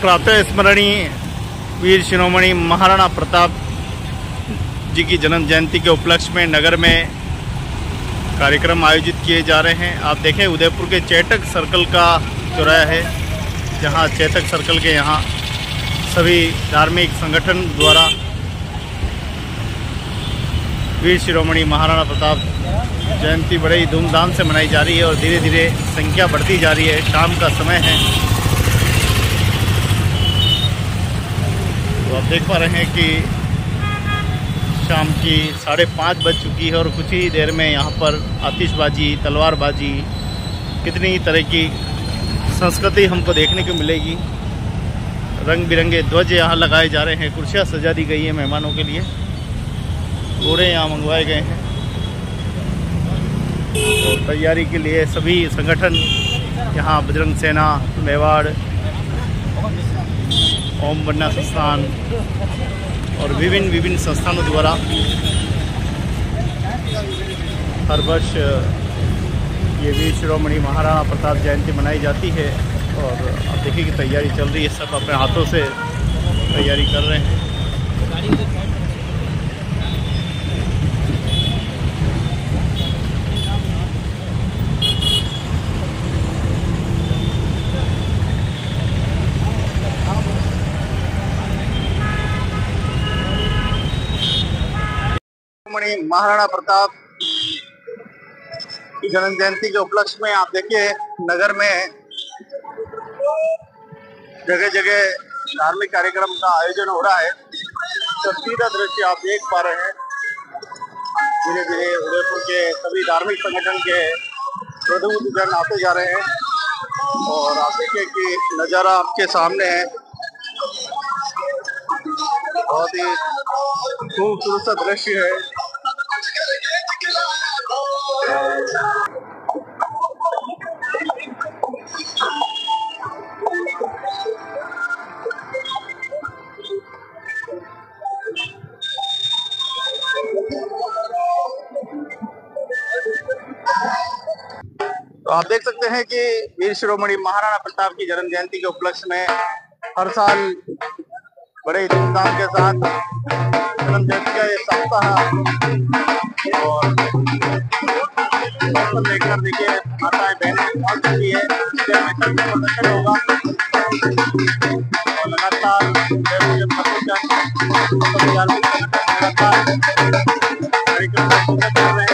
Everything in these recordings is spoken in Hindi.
प्रातः स्मरणीय वीर शिरोमणि महाराणा प्रताप जी की जन्म जयंती के उपलक्ष्य में नगर में कार्यक्रम आयोजित किए जा रहे हैं। आप देखें उदयपुर के चेतक सर्कल का चौराहा है, जहां चेतक सर्कल के यहाँ सभी धार्मिक संगठन द्वारा वीर शिरोमणि महाराणा प्रताप जयंती बड़े ही धूमधाम से मनाई जा रही है और धीरे धीरे संख्या बढ़ती जा रही है। शाम का समय है तो आप देख पा रहे हैं कि शाम की 5:30 बज चुकी है और कुछ ही देर में यहाँ पर आतिशबाजी, तलवारबाजी, कितनी तरह की संस्कृति हमको देखने को मिलेगी। रंग बिरंगे ध्वज यहाँ लगाए जा रहे हैं, कुर्सियाँ सजा दी गई है मेहमानों के लिए, घोड़े यहाँ मंगवाए गए हैं और तैयारी के लिए सभी संगठन यहाँ बजरंग सेना, मेवाड़, ओम बन्ना संस्थान और विभिन्न संस्थानों द्वारा हर वर्ष ये वीर शिरोमणि महाराणा प्रताप जयंती मनाई जाती है। और आप देखिए कि तैयारी चल रही है, सब अपने हाथों से तैयारी कर रहे हैं। महाराणा प्रताप की जन्म जयंती के उपलक्ष्य में आप देखिए नगर में जगह जगह धार्मिक कार्यक्रम का आयोजन हो रहा है। तस्वीर दृश्य आप देख पा रहे हैं। धीरे धीरे उदयपुर के सभी धार्मिक संगठन के प्रतिनिधिजन आते जा रहे हैं और आप देखिए कि नज़ारा आपके सामने है। बहुत ही खूबसूरत दृश्य है। तो आप देख सकते हैं कि वीर शिरोमणि महाराणा प्रताप की जन्म जयंती के उपलक्ष्य में हर साल बड़े धूमधाम के साथ जन्म जयंती का ये सप्ताह और लेकर देखिए माताएं बहनें पहुंच चुकी है। प्रदर्शन होगा और लगातार कार्यक्रम कर रहे हैं।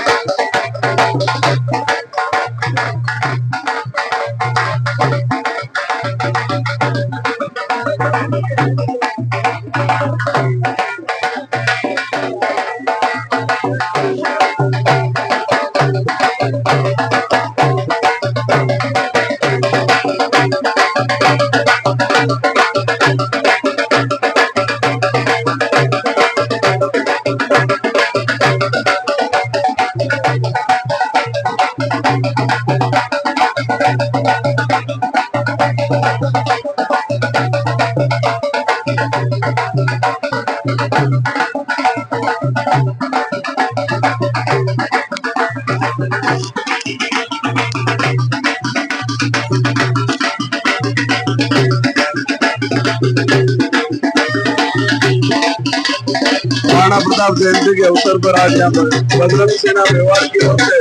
महाराणा प्रताप जयंती के अवसर पर आज यहाँ पर बजरंग सेना मेवाड़ की ओर से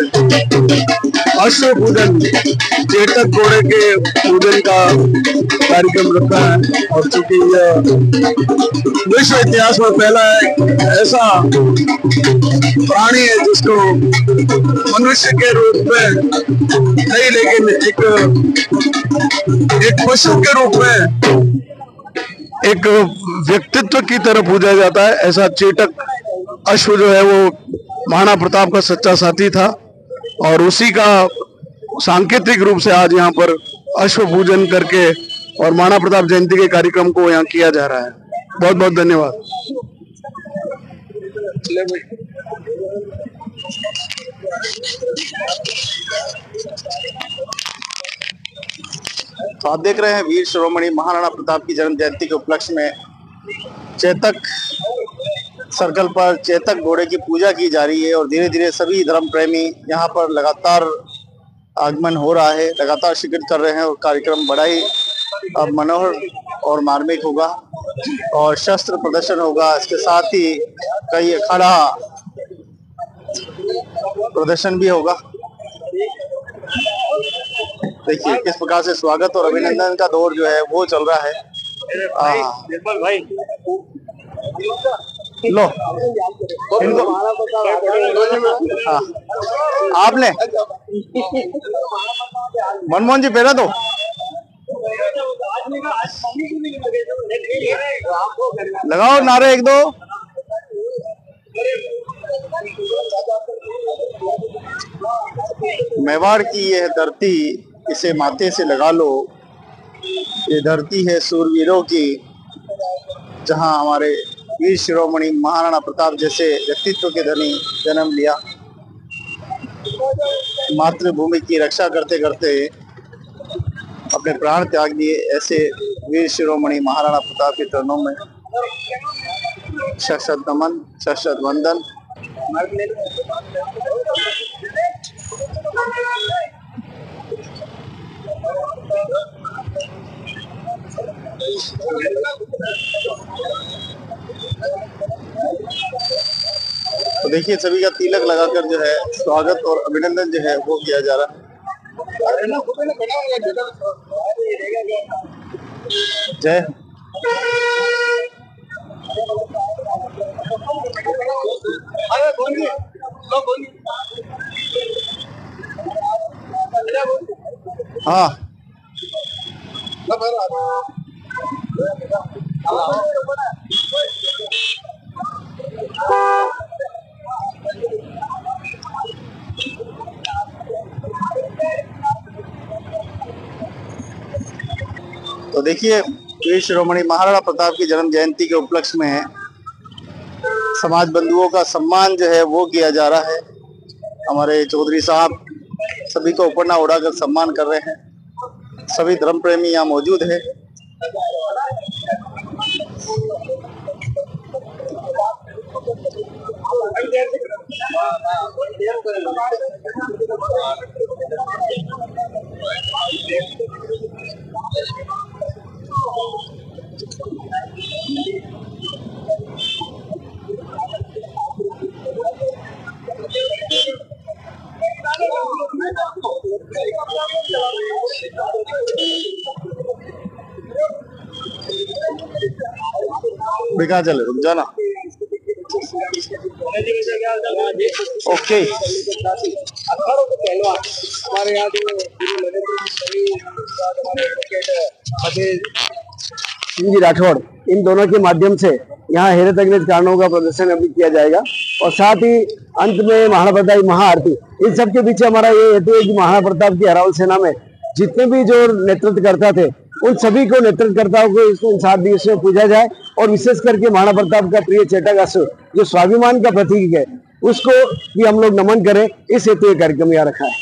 अश्व पूजन, चेतक घोड़े के पूजन का कार्यक्रम रखा है। और चूंकि यह विश्व इतिहास में पहला ऐसा प्राणी है जिसको मनुष्य के रूप में नहीं लेकिन एक पशु के रूप में एक व्यक्तित्व की तरह पूजा जाता है, ऐसा चेतक अश्व जो है वो महाराणा प्रताप का सच्चा साथी था और उसी का सांकेतिक रूप से आज यहाँ पर अश्व पूजन करके और महाराणा प्रताप जयंती के कार्यक्रम को यहाँ किया जा रहा है। बहुत बहुत धन्यवाद। तो आप देख रहे हैं वीर शिरोमणि महाराणा प्रताप की जन्म जयंती के उपलक्ष्य में चेतक सर्कल पर चेतक घोड़े की पूजा की जा रही है और धीरे धीरे सभी धर्म प्रेमी यहाँ पर लगातार आगमन हो रहा है, लगातार शिरकत कर रहे हैं और कार्यक्रम बड़ा ही मनोहर और मार्मिक होगा और शस्त्र प्रदर्शन होगा। इसके साथ ही कई अखाड़ा प्रदर्शन भी होगा। देखिए किस प्रकार से स्वागत और अभिनंदन का दौर जो है वो चल रहा है। भाई लो इनको हाँ आपने मनमोहन जी पहला तो लगाओ नारे एक दो। मेवाड़ की यह धरती इसे माथे से लगा लो, ये धरती है सूरवीरों की, जहां हमारे वीर शिरोमणि महाराणा प्रताप जैसे व्यक्तित्व के धनी जन्म लिया। मातृभूमि की रक्षा करते करते अपने प्राण त्याग दिए। ऐसे वीर शिरोमणि महाराणा प्रताप के चरणों में शत नमन, शत वंदन। तो देखिए सभी का तिलक लगाकर जो है स्वागत और अभिनंदन जो है वो किया जा रहा है। जय हाँ तो देखिए वीर शिरोमणि महाराणा प्रताप की जन्म जयंती के उपलक्ष्य में समाज बंधुओं का सम्मान जो है वो किया जा रहा है। हमारे चौधरी साहब सभी को उपरना उड़ाकर सम्मान कर रहे हैं। सभी धर्म प्रेमी यहाँ मौजूद है। कहाँ चले रुक जाना। ओके हमारे यहाँ जी राठौड़ इन दोनों के माध्यम से यहाँ हैरत अंगेज कारणों का प्रदर्शन अभी किया जाएगा और साथ ही अंत में महाराणा प्रताप महाआरती। इन सब के पीछे हमारा ये हेतु है कि महाराणा प्रताप की अरावल सेना में जितने भी जो नेतृत्व करता थे उन सभी को नेतृत्वकर्ताओं को इसको इन 7 दिवस में पूजा जाए और विशेष करके महाराणा प्रताप का प्रिय चेतक अश्व जो स्वाभिमान का प्रतीक है उसको भी हम लोग नमन करें। इस हेतु ये कार्यक्रम यहाँ रखा है।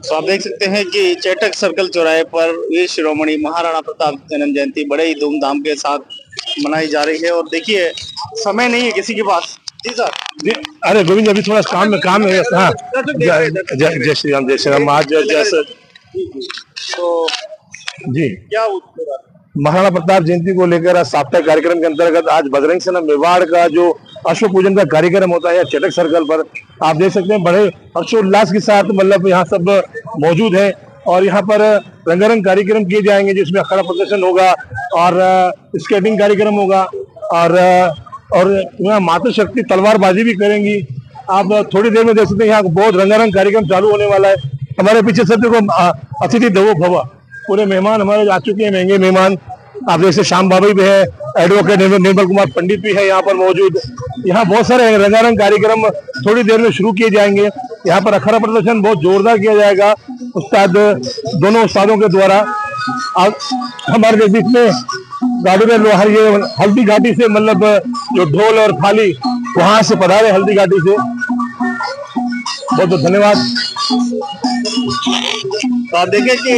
तो आप देख सकते हैं कि चेटक सर्कल चौराहे पर वीर शिरोमणि महाराणा प्रताप जन्म जयंती बड़े ही धूमधाम के साथ मनाई जा रही है। और देखिए समय नहीं है किसी के पास। जी सर जी अरे गोविंद अभी थोड़ा काम है। हाँ जय श्री राम, जय श्री राम। आज जैसे तो जी क्या महाराणा प्रताप जयंती को लेकर आज साप्ताहिक कार्यक्रम के अंतर्गत आज बजरंग सेना मेवाड़ का जो अश्व पूजन का कार्यक्रम होता है चेटक सर्कल पर आप देख सकते हैं बड़े हर्षोल्लास के साथ मतलब यहाँ सब मौजूद है और यहाँ पर रंगारंग कार्यक्रम किए जाएंगे जिसमें अखाड़ा प्रदर्शन होगा और स्केटिंग कार्यक्रम होगा और यहाँ मातृशक्ति तलवारबाजी भी करेंगी। आप थोड़ी देर में देख सकते हैं यहाँ बहुत रंगारंग कार्यक्रम चालू होने वाला है। हमारे पीछे सब देखो अतिथि देवो भव पूरे मेहमान हमारे आ चुके हैं, महंगे मेहमान। आप जैसे श्याम बाबा भी है, एडवोकेट निर्मल कुमार पंडित भी है यहाँ पर मौजूद। यहाँ बहुत सारे रंगारंग कार्यक्रम थोड़ी देर में शुरू किए जाएंगे। यहाँ पर अखाड़ा प्रदर्शन बहुत जोरदार किया जाएगा दोनों उस्तादों के द्वारा। हमारे बीच में गाड़ी में लोहार ये हल्दी घाटी से मतलब जो ढोल और थाली वहां से पधारे हल्दी घाटी से, बहुत बहुत धन्यवाद। तो आप देखें कि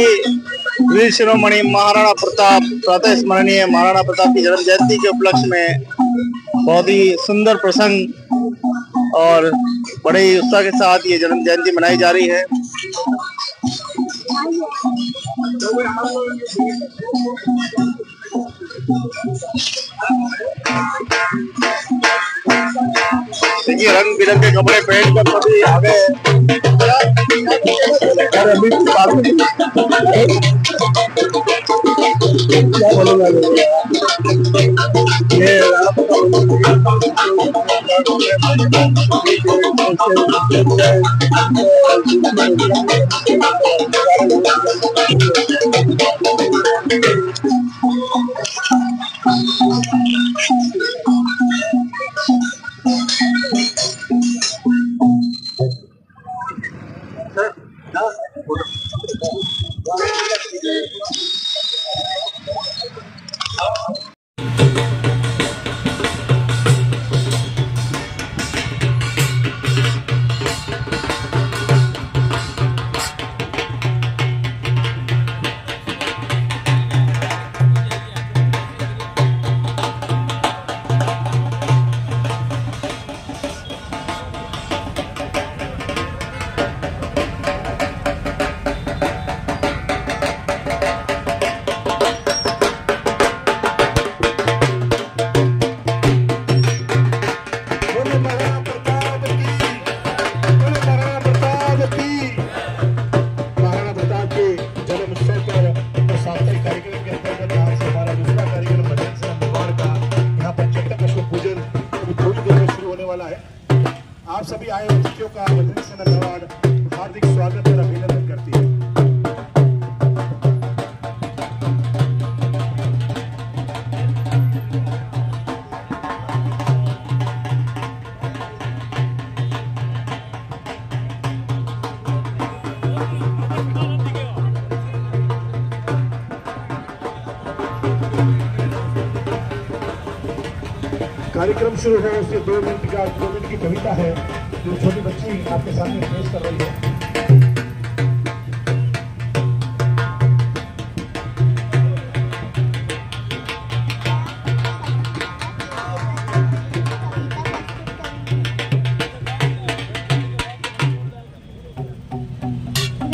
वीर शिरोमणि महाराणा प्रताप प्रातः स्मरणीय महाराणा प्रताप की जन्म जयंती के उपलक्ष्य में बहुत ही सुंदर प्रसंग और बड़े ही उत्साह के साथ ये जन्म जयंती मनाई जा रही है। देखिए रंग बिरंगे कपड़े पहन कर सभी आ गए अभी क्या बोलूंगा ये आप सभी आए अतिथियों का बजरंग सेना मेवाड़ हार्दिक स्वागत और अभिनंदन करती है। कार्यक्रम शुरू है उससे 2 मिनट की कविता है जो छोटी बच्ची आपके सामने पेश कर रही है।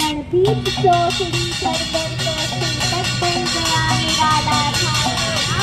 रणदीप चौधरी सरवर को तक बन गया निराला था।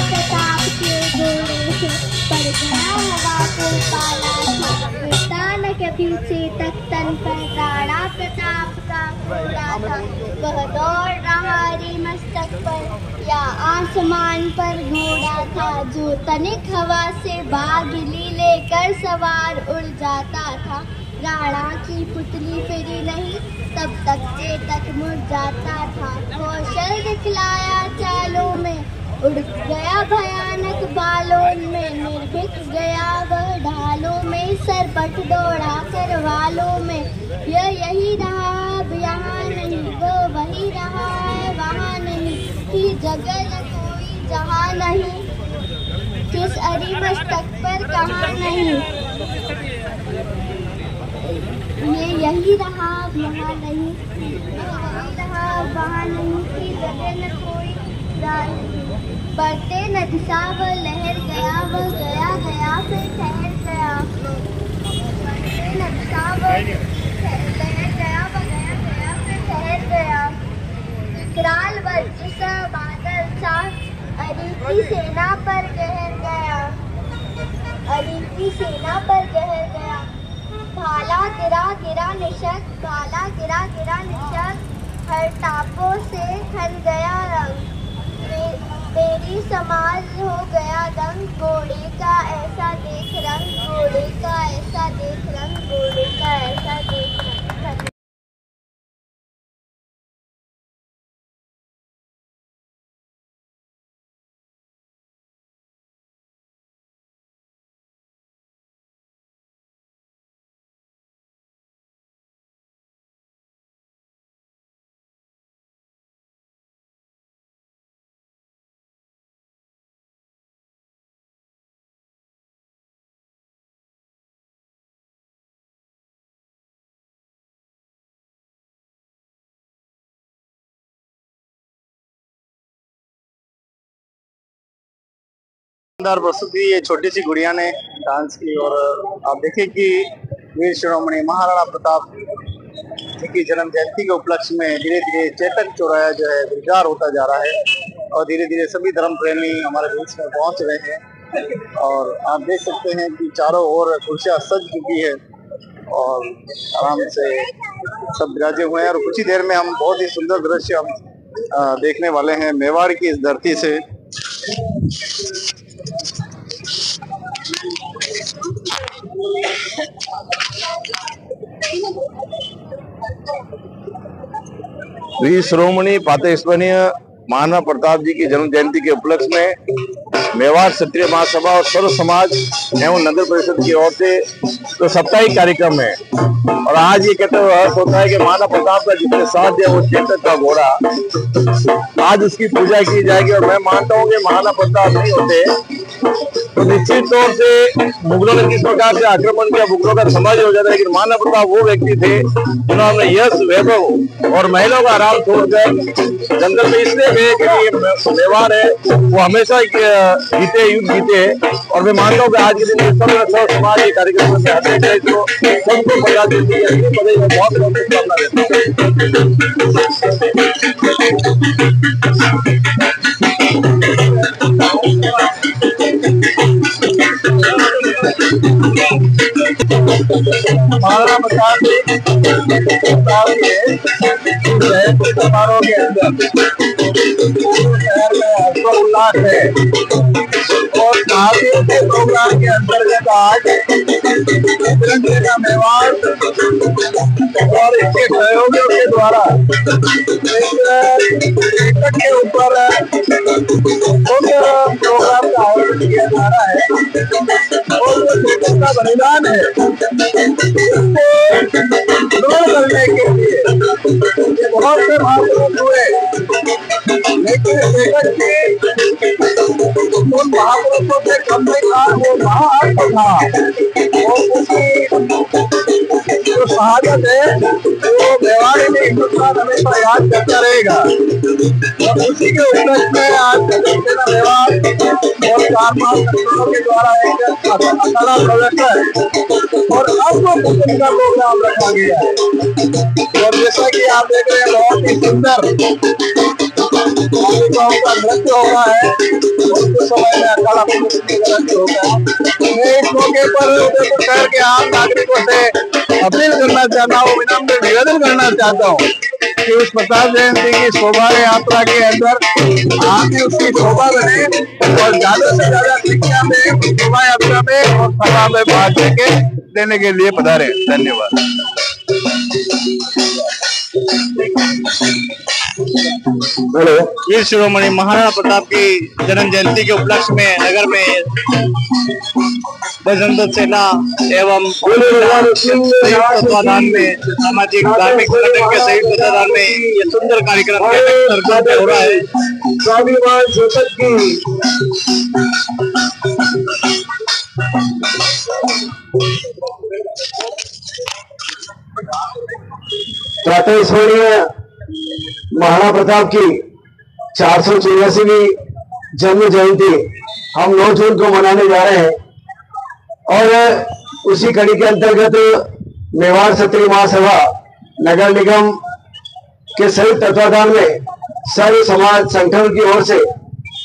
प्रताप के घोड़े से पड़ गया हवा को पाला था। विस्तान के पीछे तक तन पर राणा प्रताप का घोड़ा था। वह दौड़ रहा रे मस्तक पर या आसमान पर घोड़ा था। जो तनिक हवा से बागली लेकर सवार उड़ जाता था। राणा की पुतली फिरी नहीं तब तक चेतक मुड़ जाता था। कौशल दिखलाया चालों में उड़ गया भयानक बालों में। निर्भीक गया वह ढालों में सरपट दौड़ा कर वालों में। यही रहा अब यहाँ नहीं वो वही रहा है वहाँ नहीं। कि जगह न कोई जहाँ नहीं किस अरी मस्तक पर कहाँ नहीं। ये यही रहा अब यहाँ नहीं वही रहा अब वहाँ नहीं। कि जगह न कोई बढ़ते न दिशा वह लहर गया वह गया गया फिर ठहर गया। बढ़ते न दिशा वह लहर गया वह गया गया फिर ठहर गया। विकराल वज्र सा बादल सा अरी की सेना पर गहर गया। अरी की सेना पर गहर गया। भाला गिरा गिरा निशक भाला गिरा गिरा निशक। हर टापों से खन गया रंग। मेरी समाज हो गया दंग। घोड़े का ऐसा देख रंग घोड़े का ऐसा देख रंग घोड़े का ऐसा देख रंग। शानदार प्रस्तुति ये छोटी सी गुड़िया ने डांस की। और आप देखें कि वीर शिरोमणि महाराणा प्रताप की जन्म जयंती के उपलक्ष्य में धीरे धीरे चेतक चौराहा जो है गुलजार होता जा रहा है और धीरे धीरे सभी धर्म प्रेमी हमारे देश में पहुंच रहे हैं। और आप देख सकते हैं कि चारों ओर कुर्सियां सज चुकी है और आराम से सब विराजे हुए हैं। और कुछ ही देर में हम बहुत ही सुंदर दृश्य हम देखने वाले हैं मेवाड़ की इस धरती से। वीर शिरोमणि प्रातःस्मरणीय महाराणा प्रताप जी की जन्म जयंती के उपलक्ष्य में मेवाड़ क्षत्रिय महासभा और सर्व समाज एवं नगर परिषद की ओर से तो साप्ताहिक कार्यक्रम है। और आज ये कहते हुए अर्थ होता है कि महाराणा प्रताप का जितने साथ है वो चेतक का घोड़ा, आज उसकी पूजा की जाएगी। और मैं मानता हूँ कि महाराणा प्रताप नहीं होते तो निश्चित तौर से मुगलों ने किस प्रकार से आक्रमण किया, मुगलों का समाज हो जाता है। लेकिन महाराणा प्रताप वो व्यक्ति थे जिन्होंने यश वैभव और महिलाओं का आराम छोड़कर जंगल में इसलिए गए कि मेवाड़ है वो हमेशा जीते, युद्ध जीते। और मैं मानता हूँ कि आज के दिन सब समाज के कार्यक्रम में आते हैं तो सबको बता देती है, बहुत बहुत शुभकामना देता महाराणा प्रताप जी समारोह के अंदर शहर में हर्षोल्लास है। और शादियों के प्रोग्राम के अंतर्गत आज तिरंगा मेवाड़ और इसके सहयोगियों के द्वारा टिकट के ऊपर प्रोग्राम का आयोजन किया जा रहा है। और जो का बलिदान है करने के लिए बहुत से महापुरुष हुए, लेकिन उन महापुरुषों से कम नहीं था, वो महाअर्थ था। और उसकी जो शहादत है वो मेवाड़ में हिंदुस्तान हमेशा याद करता रहेगा। और उसी के उपलक्ष्य में आज सेना मेवाड़ और 4 महापुरुषों के द्वारा एक अखाड़ा प्रदर्शन और अब भोजन का प्रोग्राम रखा गया है। और जैसा कि आप देख रहे हैं बहुत ही सुंदर का नृत्य हो रहा है और कुछ समय में अखाड़ा प्रदर्शन का नृत्य होगा। मैं इस मौके पर उदयपुर शहर के आम नागरिकों से अपील करना चाहता हूँ, विनम्र निवेदन करना चाहता हूँ कि इस प्रताप जयंती की शोभा यात्रा के अंदर आप भी उसकी शोभा बने और ज्यादा से ज्यादा संख्या में शोभा यात्रा में और सभा में भाग लेने के लिए पधारे। धन्यवाद। वीर शिरोमणि महाराणा प्रताप की जन्म जयंती के उपलक्ष्य में नगर में बजरंग सेना एवं तत्वाधान में सामाजिक धार्मिक संगठन के संयुक्त तत्वाधान में ये सुंदर कार्यक्रम हो रहा है। स्वाभिमान चेतक की प्रातःस्मरणीय महाराणा प्रताप की 484वीं जन्म जयंती हम 9 जून को मनाने जा रहे हैं। और उसी कड़ी के अंतर्गत मेवाड़ क्षत्रिय महासभा नगर निगम के संयुक्त तत्वाधान में सर्व समाज संगठन की ओर से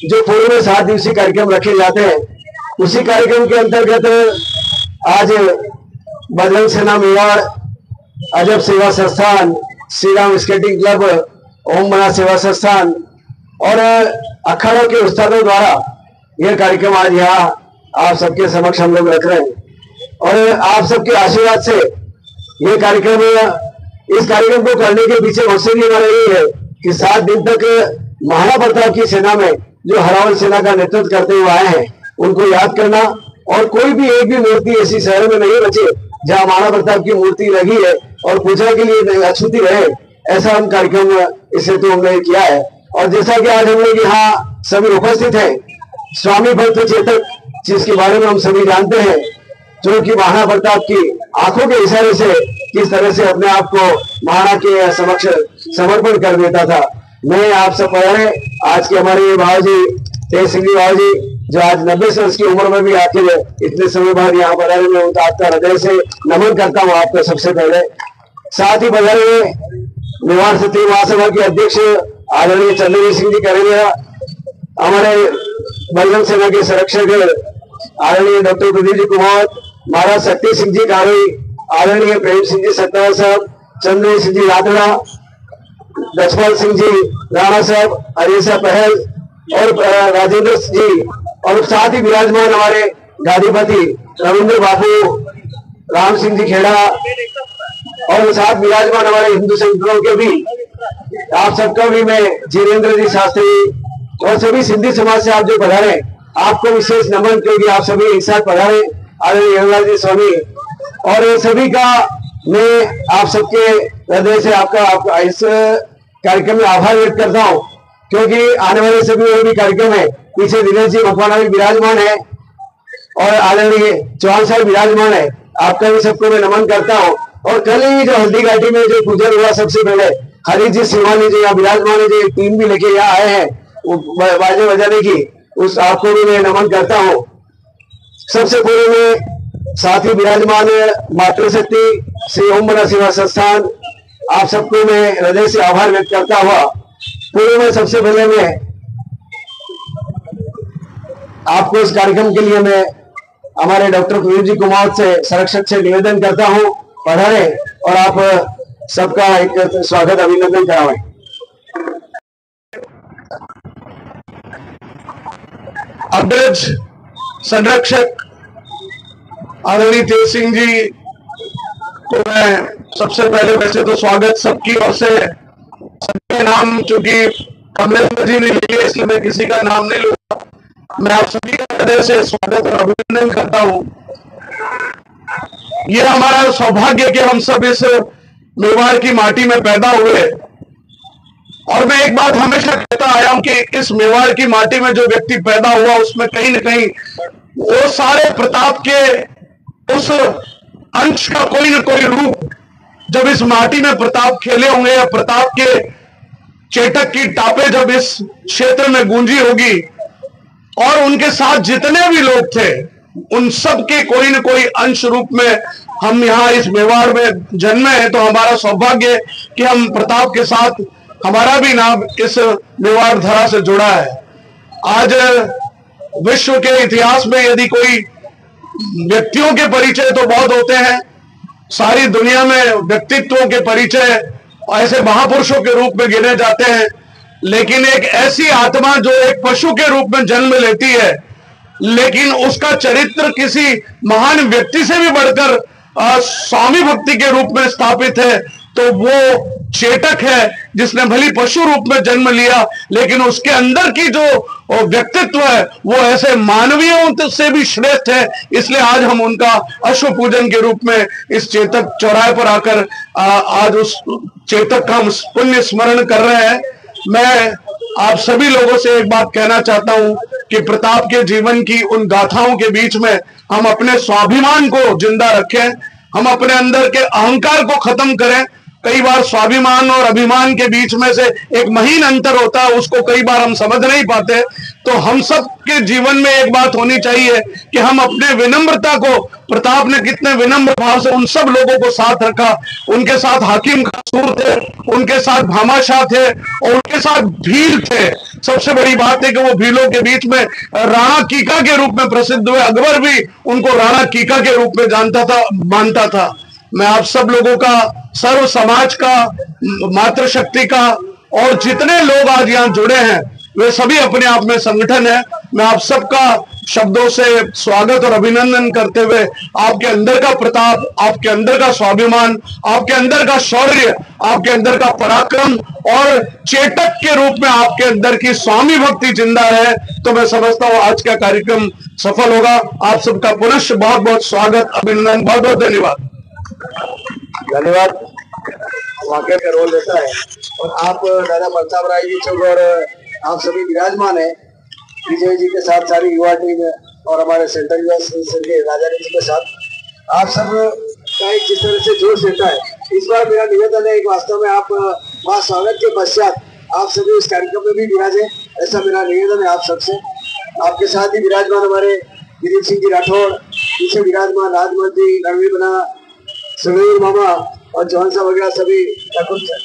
जो पूर्व में 7 दिवसीय कार्यक्रम रखे जाते हैं, उसी कार्यक्रम के अंतर्गत आज बजरंग सेना मेवाड़, अजब सेवा संस्थान, श्री राम स्केटिंग क्लब, ओम मना सेवा संस्थान और अखाड़ों के उस्तादों द्वारा यह कार्यक्रम आज यहाँ आप सबके समक्ष हम लोग रख रहे हैं। और आप सबके आशीर्वाद से ये कार्यक्रम, इस कार्यक्रम को करने के पीछे मकसद ये रही है कि 7 दिन तक महाराणा प्रताप की सेना में जो हरावल सेना का नेतृत्व करते हुए आए हैं उनको याद करना। और कोई भी एक भी मूर्ति ऐसी शहर में नहीं बचे जहाँ महाराणा प्रताप की मूर्ति लगी है और पूजा के लिए अछूती रहे, ऐसा हम कार्यक्रम इस हेतु हमने किया है। और जैसा कि आज हम लोग यहाँ सभी उपस्थित हैं, स्वामी भक्त चेतक जिसके बारे में हम सभी जानते हैं, जो कि महाराणा प्रताप की आंखों के इशारे से किस तरह से अपने आप को महाराणा के समक्ष समर्पण कर देता था। मैं आप सब पढ़े आज के हमारे भाव जी तेज सिंह जी, भाव जी जो आज 90 वर्ष की उम्र में भी आखिर इतने समय बाद यहाँ पधारे में हूँ, तो आपका हृदय से नमन करता हूँ आपको सबसे पहले। साथ ही पधारे हुए मेवाड़ क्षत्रिय महासभा के अध्यक्ष आदरणीय चंद्रवीर सिंह जी करेंगे, हमारे बजरंग सेना के संरक्षक आदरणीय डॉक्टर प्रदीप जी कुमार, महाराज शक्ति सिंह जी कारोई, आदरणीय प्रेम सिंह जी सत्तार साहब, चंद्रवीर सिंह जी रातड़ा, लक्ष्मण सिंह जी राणा साहब, हरीशा पहल और राजेंद्र जी, और साथ ही विराजमान हमारे गादीपति रविंद्र बाबू, राम सिंह जी खेड़ा, और साथ विराजमान हमारे हिंदू संगठनों के भी आप सबका भी मैं जीरेंद्र जी शास्त्री और सभी सिंधी समाज से आप जो पधारे आपको विशेष नमन, क्योंकि आप सभी एक साथ पधारे। आदरणीय योगराज जी स्वामी और सभी का मैं आप सबके हृदय से आपका इस कार्यक्रम में आभार व्यक्त करता हूँ, क्योंकि आने वाले सभी और भी कार्यक्रम है। पीछे दिनेश जी मकवाना भी विराजमान है और आदरणीय चौहान साहब विराजमान है, आपका भी सबको मैं नमन करता हूँ। और कल ही जो हल्दी घाटी में जो पूजन हुआ, सबसे पहले हरीश जी सिवानी जी यहाँ विराजमान है, जो एक टीम भी लेके यहाँ आए हैं बाजे बजाने की, उस आपको भी मैं नमन करता हूँ। सबसे पूर्व में साथ ही विराजमान मातृशक्ति श्री ओम बना सेवा संस्थान, आप सबको मैं हृदय से आभार व्यक्त करता हुआ पूर्व में सबसे पहले मैं आपको इस कार्यक्रम के लिए मैं हमारे डॉक्टर प्रदीप जी कुमार से संरक्षक से निवेदन करता हूं पधारे और आप सबका एक स्वागत अभिनंदन करावें। अग्रज संरक्षक आदरणीय तेज सिंह जी को मैं सबसे पहले वैसे तो स्वागत सबकी ओर से, सबके नाम चूंकि कमलेश्वर जी ने लिए इसलिए मैं किसी का नाम नहीं लूंगा, मैं आप सभी का हृदय से स्वागत और अभिनंदन करता हूं। यह हमारा सौभाग्य कि हम सब इस मेवाड़ की माटी में पैदा हुए, और मैं एक बात हमेशा कहता आया हूं कि इस मेवाड़ की माटी में जो व्यक्ति पैदा हुआ उसमें कहीं न कहीं वो सारे प्रताप के उस अंश का कोई न कोई रूप जब इस माटी में प्रताप खेले होंगे, या प्रताप के चेतक की टापे जब इस क्षेत्र में गूंजी होगी, और उनके साथ जितने भी लोग थे उन सब के कोई न कोई अंश रूप में हम यहाँ इस मेवाड़ में जन्मे हैं, तो हमारा सौभाग्य कि हम प्रताप के साथ हमारा भी नाम इस मेवाड़ धरा से जुड़ा है। आज विश्व के इतिहास में यदि कोई व्यक्तियों के परिचय तो बहुत होते हैं, सारी दुनिया में व्यक्तित्वों के परिचय ऐसे महापुरुषों के रूप में गिने जाते हैं, लेकिन एक ऐसी आत्मा जो एक पशु के रूप में जन्म लेती है, लेकिन उसका चरित्र किसी महान व्यक्ति से भी बढ़कर स्वामी भक्ति के रूप में स्थापित है, तो वो चेतक है जिसने भली पशु रूप में जन्म लिया, लेकिन उसके अंदर की जो व्यक्तित्व है वो ऐसे मानवीयों से भी श्रेष्ठ है। इसलिए आज हम उनका अश्व पूजन के रूप में इस चेतक चौराहे पर आकर आज उस चेतक का हम पुण्य स्मरण कर रहे हैं। मैं आप सभी लोगों से एक बात कहना चाहता हूं कि प्रताप के जीवन की उन गाथाओं के बीच में हम अपने स्वाभिमान को जिंदा रखें, हम अपने अंदर के अहंकार को खत्म करें। कई बार स्वाभिमान और अभिमान के बीच में से एक महीन अंतर होता है, उसको कई बार हम समझ नहीं पाते। तो हम सब के जीवन में एक बात होनी चाहिए कि हम अपने विनम्रता को, प्रताप ने कितने विनम्र भाव से उन सब लोगों को साथ रखा, उनके साथ हाकिम खासूर थे, उनके साथ भामाशाह थे और उनके साथ भील थे। सबसे बड़ी बात है कि वो भीलों के बीच में राणा कीका के रूप में प्रसिद्ध हुए, अकबर भी उनको राणा कीका के रूप में जानता था, मानता था। मैं आप सब लोगों का, सर्व समाज का, मातृशक्ति का और जितने लोग आज यहाँ जुड़े हैं वे सभी अपने आप में संगठन है। मैं आप सबका शब्दों से स्वागत और अभिनंदन करते हुए आपके अंदर का प्रताप, आपके अंदर का स्वाभिमान, आपके अंदर का शौर्य, आपके अंदर का पराक्रम और चेतक के रूप में आपके अंदर की स्वामी भक्ति जिंदा है, तो मैं समझता हूँ आज का कार्यक्रम सफल होगा। आप सबका पुनः बहुत बहुत स्वागत, अभिनंदन, बहुत बहुत धन्यवाद। धन्यवाद। वाकई का रोल रहता है और आप दादा प्रताप राय जी चौक और आप सभी विराजमान है विजय जी के साथ, सारी युवा टीम और हमारे सेंट्रल के राजा जी के साथ आप सब का एक जिस तरह से जोश रहता है। इस बार मेरा निवेदन है, एक वास्तव में आप वहाँ स्वागत के पश्चात आप सभी इस कार्यक्रम में भी विराजे, ऐसा मेरा निवेदन है आप सबसे। आपके साथ ही विराजमान हमारे दिलीप सिंह जी राठौड़, पीछे विराजमान राजमल जी, रणवीर बना, सुनील मामा और जौहन साहब वगैरह सभी,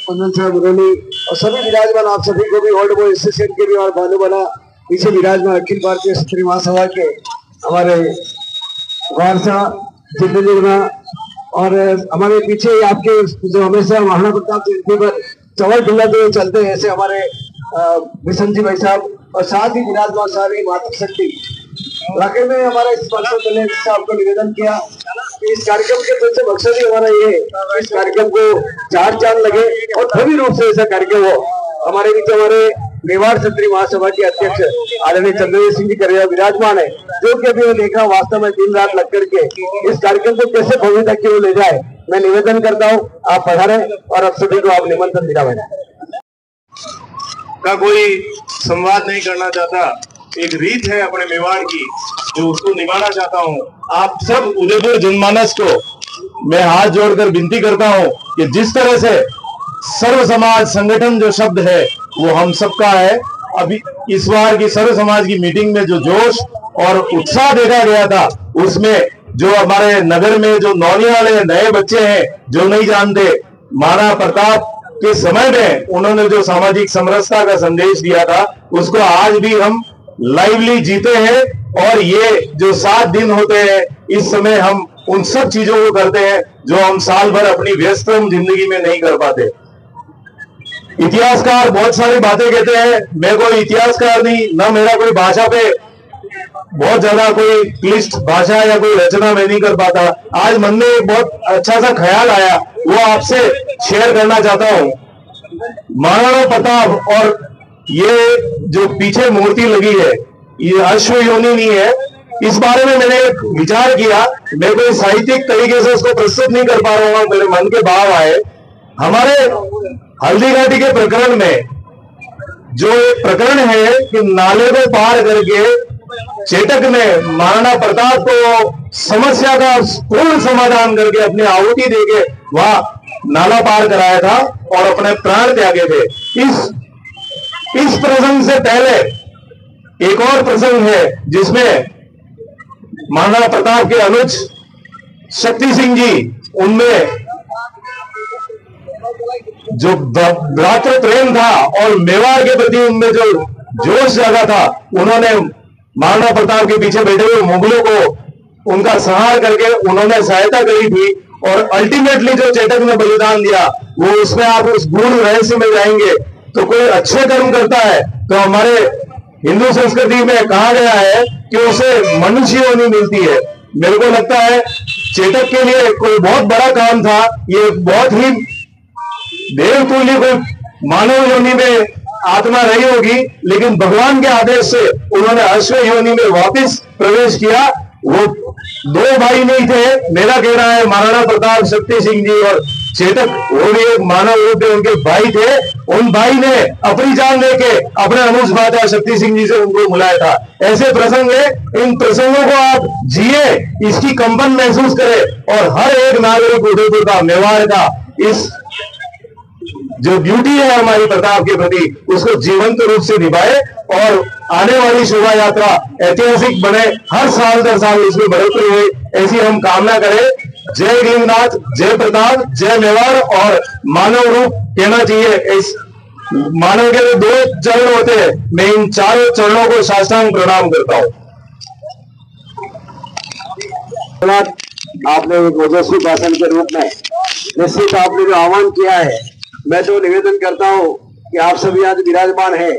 कुंदन साहब मुरली और सभी विराजमान, आप सभी को भी ओल्ड बॉय एसोसिएशन के भी और भानु बना, पीछे विराजमान अखिल भारतीय क्षत्रिय महासभा के हमारे वारसा जितेंद्र बना, और हमारे पीछे आपके जो हमेशा महाराणा प्रताप जयंती पर चवल ढुला जो चलते हैं ऐसे हमारे बिशन जी भाई साहब, और साथ ही विराजमान सारी मातृशक्ति वाकई में हमारा इस मकसद ने आपको निवेदन किया कि इस कार्यक्रम के सबसे मकसद ही हमारा ये है इस कार्यक्रम को चार चांद लगे और भव्य रूप से ऐसा कार्यक्रम हो। हमारे बीच हमारे मेवाड़ क्षत्रिय महासभा के अध्यक्ष आदरणीय चंद्रजीत सिंह जी करेगा विराजमान है, जो कि अभी देख रहा हूँ वास्तव में दिन रात लग करके इस कार्यक्रम को कैसे भव्य तक की ओर ले जाए। मैं निवेदन करता हूँ आप पधारें और आप सभी को आप निमंत्रण दिला का कोई संवाद नहीं करना चाहता, एक रीत है अपने मेवाड़ की जो उसको निभाना चाहता हूँ। आप सब उदयपुर जनमानस को मैं हाथ जोड़कर विनती करता हूँ कि जिस तरह से सर्व समाज संगठन जो शब्द है वो हम सबका है। अभी इस बार की सर्व समाज की मीटिंग में जो जोश और उत्साह देखा गया था, उसमें जो हमारे नगर में जो नौनियाल नए बच्चे हैं जो नहीं जानते, महाराणा प्रताप के समय में उन्होंने जो सामाजिक समरसता का संदेश दिया था उसको आज भी हम लाइवली जीते हैं। और ये जो 7 दिन होते हैं इस समय हम उन सब चीजों को करते हैं जो हम साल भर अपनी व्यस्तम जिंदगी में नहीं कर पाते। इतिहासकार बहुत सारी बातें कहते हैं, मैं कोई इतिहासकार नहीं, ना मेरा कोई भाषा पे बहुत ज्यादा कोई क्लिष्ट भाषा या कोई रचना मैं नहीं कर पाता। आज मन में एक बहुत अच्छा सा ख्याल आया, वो आपसे शेयर करना चाहता हूँ। महाराणा प्रताप और ये जो पीछे मूर्ति लगी है ये अश्व योनि नहीं है, इस बारे में मैंने एक विचार किया। मैं कोई साहित्यिक तरीके से उसको प्रस्तुत नहीं कर पा रहा हूँ, मेरे मन के भाव आए। हमारे हल्दी घाटी के प्रकरण में जो एक प्रकरण है कि नाले को पार करके चेतक ने महाराणा प्रताप को समस्या का पूर्ण समाधान करके अपनी आहुति देके वह नाला पार कराया था और अपने प्राण त्यागे थे। इस प्रसंग से पहले एक और प्रसंग है जिसमें महाराणा प्रताप के अनुज शक्ति सिंह जी, उनमें जो भ्रातृ प्रेम था और मेवाड़ के प्रति उनमें जो जोश जागा था, उन्होंने महाराणा प्रताप के पीछे बैठे हुए मुगलों को उनका संहार करके उन्होंने सहायता करी थी। और अल्टीमेटली जो चेतक ने बलिदान दिया वो, उसमें आप उस गूढ़ रहस्य में जाएंगे तो कोई अच्छे कर्म करता है तो हमारे हिंदू संस्कृति में कहा गया है कि उसे मनुष्य योनि मिलती है। मेरे को लगता है चेतक के लिए कोई बहुत बड़ा काम था, ये बहुत ही देवतुल्य कोई मानव योनि में आत्मा रही होगी, लेकिन भगवान के आदेश से उन्होंने अश्व योनि में वापस प्रवेश किया। वो 2 भाई नहीं थे, मेरा कहना है महाराणा प्रताप शक्ति सिंह जी और चेतक, वो भी एक मानव रूप में उनके भाई थे। उन भाई ने अपनी जान देके अपने अनुज भ्राता शक्ति सिंह जी से उनको बुलाया था। ऐसे प्रसंग है, इन प्रसंगों को आप जिए, इसकी कंपन महसूस करें और हर एक नागरिक उदयपुर का, मेवाड़ का इस जो ड्यूटी है हमारी प्रताप के प्रति उसको जीवंत रूप से निभाए और आने वाली शोभा यात्रा ऐतिहासिक बने, हर साल दर साल इसमें बढ़ोतरी हुई, ऐसी हम कामना करें। जय गीरनाथ, जय प्रताप, जय मेवाड़। और मानव रूप कहना चाहिए, इस मानव के 2 चरण होते हैं, मैं इन 4 चरणों को साष्टांग प्रणाम करता हूं। आपने एक ओजस्वी भाषण के रूप में निश्चित आपने जो आह्वान किया है, मैं तो निवेदन करता हूं कि आप सभी आज विराजमान हैं,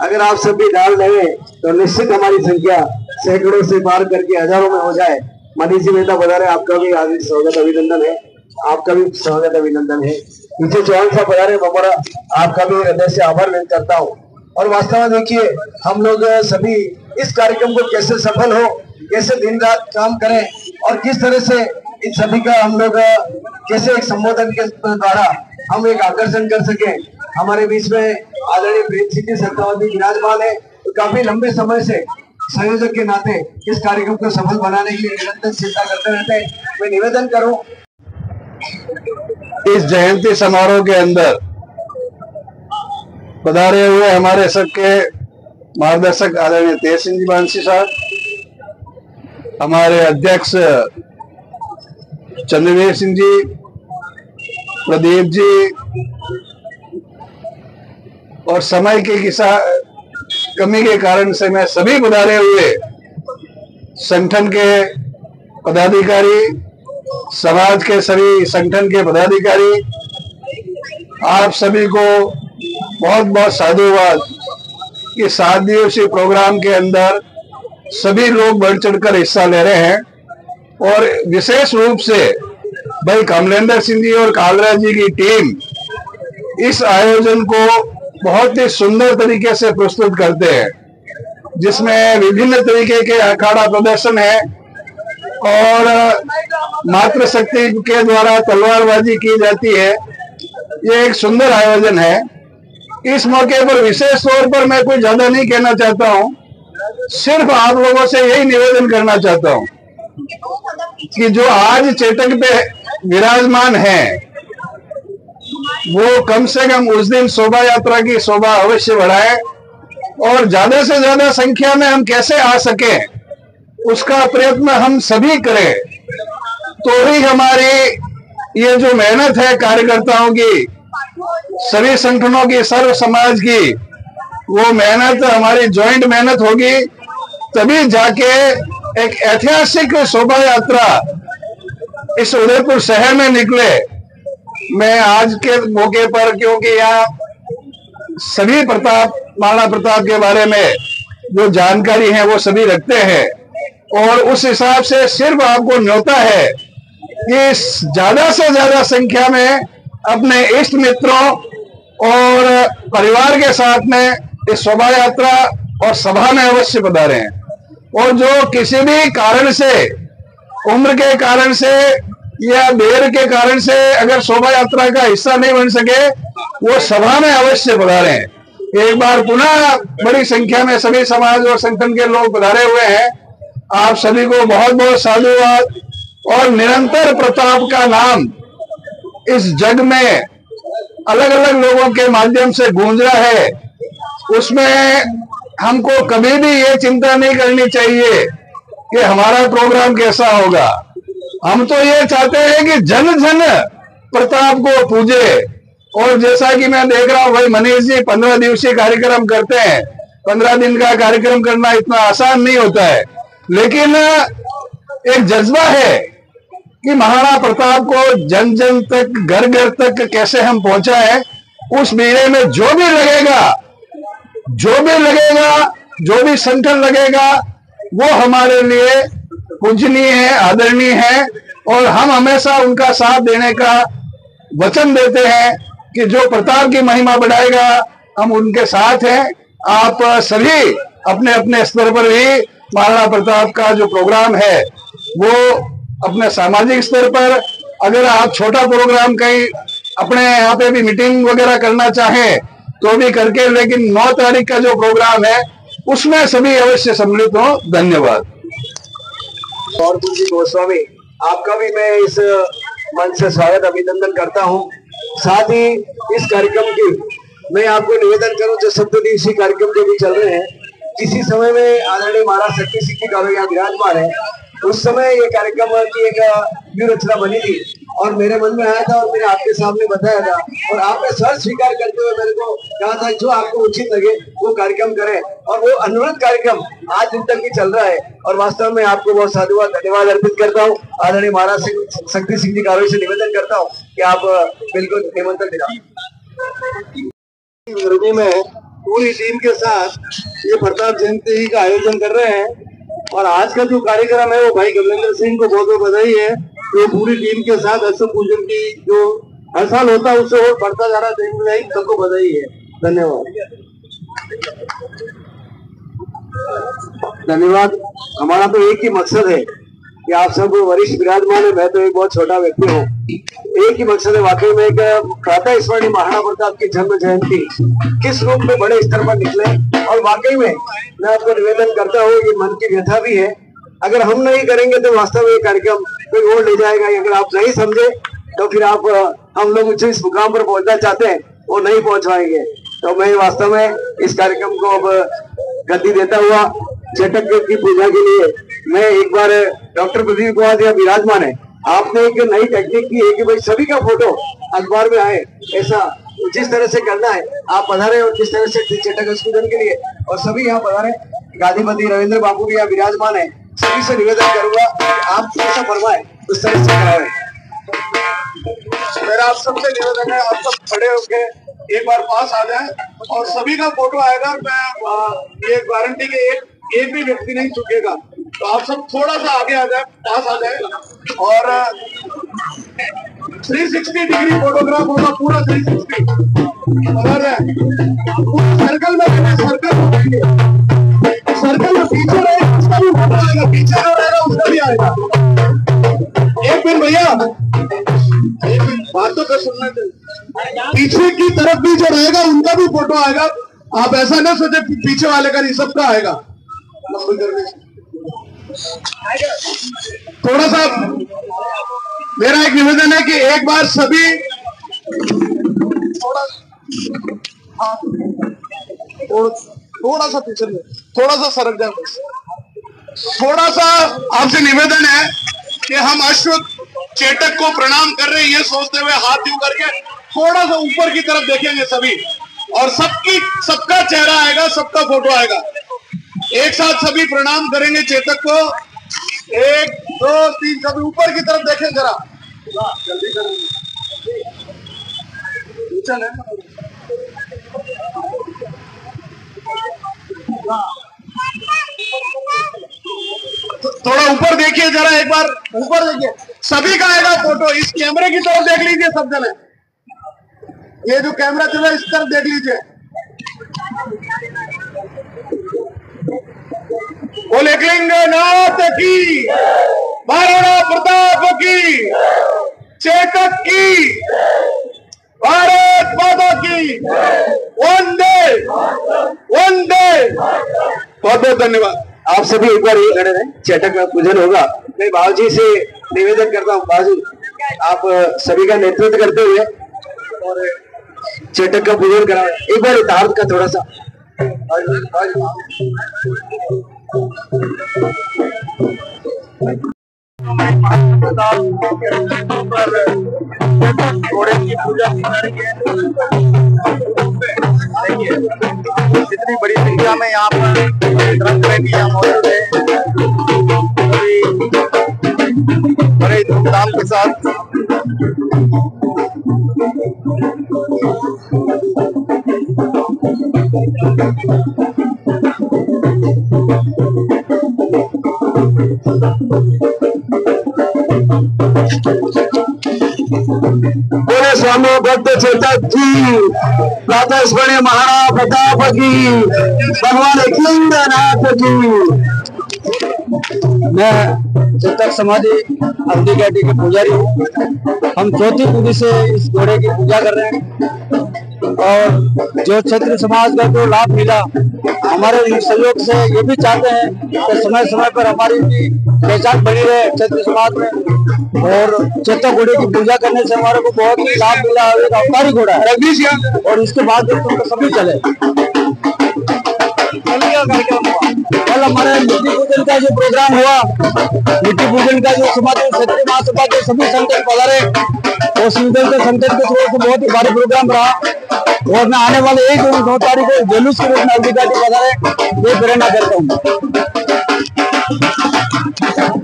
अगर आप सभी डाल दें तो निश्चित हमारी संख्या सैकड़ों से पार करके हजारों में हो जाए। मनीष जी मेहता बता रहे, आपका भी हार्दिक स्वागत अभिनंदन है, आपका भी स्वागत अभिनंदन है। पीछे चौहान साहब बता रहे, बबरा आपका भी हृदय से आभार व्यक्त करता हूँ। और वास्तव में देखिए, हम लोग सभी इस कार्यक्रम को कैसे सफल हो, कैसे दिन रात काम करें और किस तरह से इन सभी का हम लोग कैसे एक संबोधन के द्वारा हम एक आकर्षण कर सके। हमारे बीच में आदरणीय प्रेम सिंह जी सत्तावती विराजमान है, तो काफी लंबे समय से संयोजक के नाते इस कार्यक्रम को सफल बनाने के लिए निरंतर चिंता करते रहते हैं। मैं निवेदन करूं, इस जयंती समारोह के अंदर पधारे हुए हमारे सबके मार्गदर्शक आदरणीय तेज सिंह जी बांसी साहब, हमारे अध्यक्ष चंद्रवीर सिंह जी, प्रदीप जी, और समय की कमी के कारण से मैं सभी बुलाए हुए संगठन के पदाधिकारी, समाज के सभी संगठन के पदाधिकारी, आप सभी को बहुत बहुत साधुवाद कि 7 दिवसीय प्रोग्राम के अंदर सभी लोग बढ़ चढ़कर हिस्सा ले रहे हैं। और विशेष रूप से भाई कमलेंद्र सिंह जी और कालराज जी की टीम इस आयोजन को बहुत ही सुंदर तरीके से प्रस्तुत करते हैं, जिसमें विभिन्न तरीके के अखाड़ा प्रदर्शन है और मातृशक्ति के द्वारा तलवारबाजी की जाती है। ये एक सुंदर आयोजन है। इस मौके पर विशेष तौर पर मैं कुछ ज्यादा नहीं कहना चाहता हूं, सिर्फ आप लोगों से यही निवेदन करना चाहता हूं कि जो आज चेतक पे विराजमान है वो कम से कम उस दिन शोभा यात्रा की शोभा अवश्य बढ़ाए और ज्यादा से ज्यादा संख्या में हम कैसे आ सके उसका प्रयत्न हम सभी करें, तो ही हमारी ये जो मेहनत है कार्यकर्ताओं की, सभी संगठनों की, सर्व समाज की, वो मेहनत हमारी ज्वाइंट मेहनत होगी, तभी जाके एक ऐतिहासिक शोभा यात्रा इस उदयपुर शहर में निकले। मैं आज के मौके पर, क्योंकि यहाँ सभी महाराणा प्रताप के बारे में जो जानकारी है वो सभी रखते हैं, और उस हिसाब से सिर्फ आपको न्योता है कि ज्यादा से ज्यादा संख्या में अपने इष्ट मित्रों और परिवार के साथ में इस शोभा यात्रा और सभा में अवश्य पधारें। और जो किसी भी कारण से, उम्र के कारण से या देर के कारण से अगर शोभा यात्रा का हिस्सा नहीं बन सके, वो सभा में अवश्य पधारें। एक बार पुनः बड़ी संख्या में सभी समाज और संगठन के लोग पधारे हुए हैं। आप सभी को बहुत बहुत साधुवाद। और निरंतर प्रताप का नाम इस जग में अलग अलग लोगों के माध्यम से गूंज रहा है, उसमें हमको कभी भी ये चिंता नहीं करनी चाहिए कि हमारा प्रोग्राम कैसा होगा। हम तो ये चाहते हैं कि जन जन प्रताप को पूजे। और जैसा कि मैं देख रहा हूं भाई मनीष जी 15 दिवसीय कार्यक्रम करते हैं। 15 दिन का कार्यक्रम करना इतना आसान नहीं होता है, लेकिन एक जज्बा है कि महाराणा प्रताप को जन जन तक, घर घर तक कैसे हम पहुंचाएं। उस बीड़े में जो भी लगेगा, जो भी संगठन लगेगा, वो हमारे लिए पूजनीय है, आदरणीय है, और हम हमेशा उनका साथ देने का वचन देते हैं कि जो प्रताप की महिमा बढ़ाएगा हम उनके साथ हैं। आप सभी अपने अपने स्तर पर भी महाराणा प्रताप का जो प्रोग्राम है वो अपने सामाजिक स्तर पर, अगर आप छोटा प्रोग्राम कहीं अपने यहाँ पे भी मीटिंग वगैरह करना चाहें तो भी करके, लेकिन 9 तारीख का जो प्रोग्राम है उसमें सभी अवश्य सम्मिलित हो। धन्यवाद। और जी गोस्वामी, आपका भी मैं इस मंच से स्वागत अभिनंदन करता हूं। साथ ही इस कार्यक्रम की मैं आपको निवेदन करूं, जो 7 दिवसीय कार्यक्रम जो भी चल रहे हैं, किसी समय में आदरणीय महाराज शक्ति सिंह जी का यहाँ विराजमान है, उस समय ये कार्यक्रम की एक व्यूह रचना बनी थी और मेरे मन में आया था और मैंने आपके सामने बताया था, और आपने सर स्वीकार करते हुए मेरे को कहा था जो आपको उचित लगे वो कार्यक्रम करें। और वो अनुरोध कार्यक्रम आज दिन तक भी चल रहा है, और वास्तव में आपको बहुत साधुवाद धन्यवाद अर्पित करता हूँ। आदरणीय महाराज शक्ति सिंह जी कार्य से निवेदन करता हूँ कि आप बिल्कुल निमंत्रण दिलाएं। में पूरी टीम के साथ ये प्रताप जयंती का आयोजन कर रहे हैं, और आज का जो कार्यक्रम है वो भाई कमलेंद्र सिंह को बहुत बहुत बधाई है। जो पूरी टीम के साथ अश्व पूजन की जो हर साल होता है उससे और बढ़ता जा रहा है, सबको बधाई है। धन्यवाद। हमारा तो एक ही मकसद है कि आप सब वरिष्ठ विराजमान है, मैं तो एक बहुत छोटा व्यक्ति हूँ। एक ही मकसद है वाकई में, प्रातः स्मरणीय महाराणा प्रताप की जन्म जयंती किस रूप में बड़े स्तर पर निकले। और वाकई में मैं आपको निवेदन करता हूँ, ये मन की व्यथा भी है, अगर हम नहीं करेंगे तो वास्तव में ये कार्यक्रम कोई और ले जाएगा। अगर आप नहीं समझे तो फिर आप हम लोग जिस मुकाम पर पहुंचना चाहते हैं वो नहीं पहुंच पाएंगे। तो मैं वास्तव में इस कार्यक्रम को अब गद्दी देता हुआ चेतक की पूजा के लिए मैं एक बार डॉक्टर प्रदीप कुमार जी विराजमान है। आपने एक नई टेक्निक की है कि भाई सभी का फोटो अखबार में आए, ऐसा जिस तरह से करना है आप पधारे और जिस तरह से चेतक पूजन के लिए और सभी यहाँ पधारे। गादीपति रविंद्र बाबू भी यहाँ विराजमान है। सभी से निवेदन करूंगा कि आप जैसा फरमाए उस तरह से कराए। मेरा आप सबसे निवेदन है, आप सब खड़े होकर एक बार पास आ जाए और सभी का फोटो आएगा। मैं ये गारंटी के एक भी व्यक्ति नहीं चुकेगा, तो आप सब थोड़ा सा आगे आ जाए, पास आ जाए और 360 डिग्री फोटोग्राफ होगा, पूरा 360 सर्कल में सर्कल में पीछे रहेगा उसका भी फोटो आएगा, पीछे जो रहेगा उसका भी आएगा। एक मिनट भैया, एक मिनट बात तो कर सुनना चाहिए। पीछे की तरफ भी जो रहेगा उनका भी फोटो आएगा। आप ऐसा ना सोचे पीछे वाले का नहीं, सबका आएगा। थोड़ा सा मेरा एक निवेदन है कि एक बार सभी थोड़ा सा पीछे, थोड़ा सा सरक जाए बस। थोड़ा सा आपसे निवेदन है कि हम अश्वत्थ चेतक को प्रणाम कर रहे हैं ये सोचते हुए हाथ यूं करके थोड़ा सा ऊपर की तरफ देखेंगे सभी, और सबका चेहरा आएगा, सबका फोटो आएगा। एक साथ सभी प्रणाम करेंगे चेतक को। 1 2 3 सभी ऊपर की तरफ देखें जरा, जल्दी करेंगे। थोड़ा ऊपर देखिए जरा, एक बार ऊपर देखिए, सभी का आएगा फोटो। इस कैमरे की तरफ देख लीजिए सब जने, ये जो कैमरा चल रहा है इस तरफ देख लीजिए। बोले एकलिंगनाथ की, महाराणा प्रताप की, चेतक की, भारत माता की, वंदे वंदे। बहुत बहुत धन्यवाद। आप सभी एक बार ये खड़े रहे, चेतक का पूजन होगा। मैं बाबूजी से निवेदन करता हूँ, बाबूजी आप सभी का नेतृत्व करते हुए और चेतक का पूजन कराएं। एक बार यथार्थ का थोड़ा सा घोड़े की पूजा की जा रही है। देखिए कितनी बड़ी संख्या में यहाँ पर यहाँ मौजूद है, बड़े धूमधाम के साथ। बोले स्वामी भक्त चेतक की, प्रातः स्मरणीय महाराणा प्रताप की, भगवान एकलिंगनाथ की। मैं चेतक समाधि अवधि घाटी के पुजारी हूँ। हम चौथी पीढ़ी से इस घोड़े की पूजा कर रहे हैं और जो क्षत्रिय समाज का जो लाभ मिला, हमारे सहयोग से ये भी चाहते हैं कि समय समय पर हमारी भी पहचान बनी रहे क्षत्रिय समाज में। और चेतक घोड़े की पूजा करने से हमारे को बहुत ही लाभ मिला। एक अवतारी घोड़ा है और इसके बाद तो सभी चले। कल हमारे मिट्टी पूजन का जो प्रोग्राम हुआ, मिट्टी पूजन का जो समाधि क्षत्रिय महासभा के सभी संगठन पधारे और संगठन के थ्रू से बहुत ही भारी प्रोग्राम रहा। और मैं आने वाले 1 और 2 तारीख को जुलूस के रूप में अवधि घाटी पधारे ये प्रेरणा करता हूँ।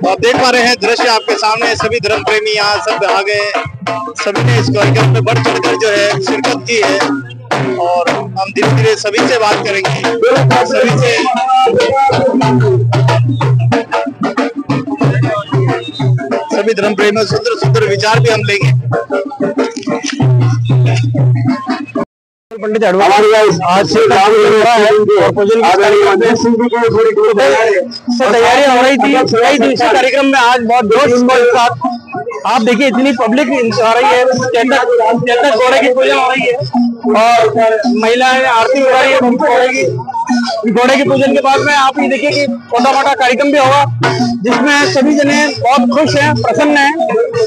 आप देख पा रहे हैं दृश्य आपके सामने, सभी धर्म प्रेमी यहाँ सब आ गए, सभी ने इस कार्यक्रम में बढ़ चढ़कर जो है शिरकत की है। और हम धीरे धीरे सभी से बात करेंगे, सभी से सभी धर्म प्रेमियों सुंदर सुंदर विचार भी हम लेंगे। पंडित हमारे आज से तैयारी हो रही थी कई दिवसीय कार्यक्रम में। आज बहुत जोश के साथ आप देखिए इतनी पब्लिक आ रही है, चेतक घोड़े की पूजा हो रही है और महिलाएं आरती हो रही है घोड़े की पूजन के बाद में। आप ये देखिए कि छोटा मोटा कार्यक्रम भी होगा जिसमें सभी जने बहुत खुश हैं, प्रसन्न हैं।